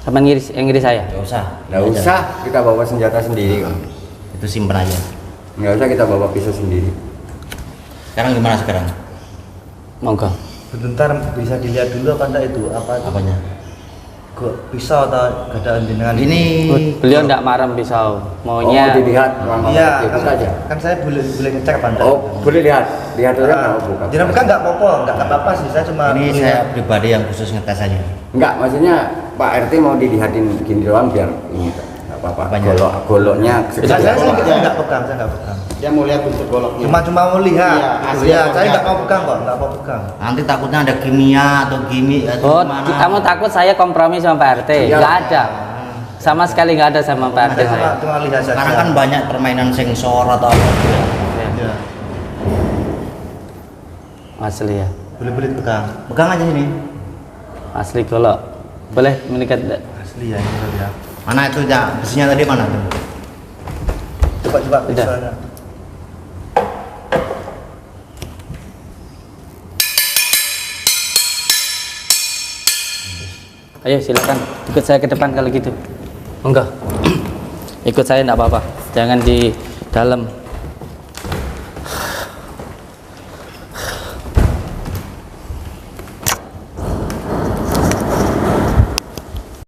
Sama yang ngiri saya?
Nggak usah.
Nggak usah kita bawa senjata sendiri kok.
Itu simpen aja.
Nggak usah kita bawa pisau sendiri.
Sekarang gimana sekarang?
Monggo.
Bentar bisa dilihat dulu apa enggak itu?
Apanya?
Kok pisau atau gadaan jenengan?
Ini
Beliau enggak marem pisau.
Oh,
Maunya
dilihat.
Iya,
itu saja.
kan saya boleh ngecek apa enggak?
Oh, boleh lihat. Lihat aja
Nah,
mau buka.
jenengan bukan enggak apa-apa, enggak apa-apa sih. Saya cuma
ini
melihat.
saya pribadi yang khusus ngetes aja.
Enggak, maksudnya Pak RT mau dilihatin gini doang biar ini. Pak. apa-apa. Goloknya
Saya nggak pegang, saya nggak pegang.
Dia mau lihat bentuk goloknya.
Cuma mau lihat.
Iya,
Gitu
asli
ya,
mau
saya
lihat.
nggak mau pegang kok, nggak mau pegang.
Nanti takutnya ada kimia atau gimmick atau
Oh,
gimana.
kamu takut saya kompromi sama Pak RT? Nggak ada. Sama sekali nggak ada sama Pak RT saya.
Cuma lihat saja.
Sekarang kan banyak permainan sensor atau apa gitu ya.
Iya.
Asli ya.
Boleh pegang.
Pegang aja sini.
Asli golok. Boleh mendekat enggak?
Asli ya ini ya.
Mana itu ya? Besinya tadi mana tuh?
Coba
Udah.
visualnya.
Ayo silakan ikut saya ke depan kalau gitu. Enggak. Ikut saya enggak apa-apa. Jangan di dalam.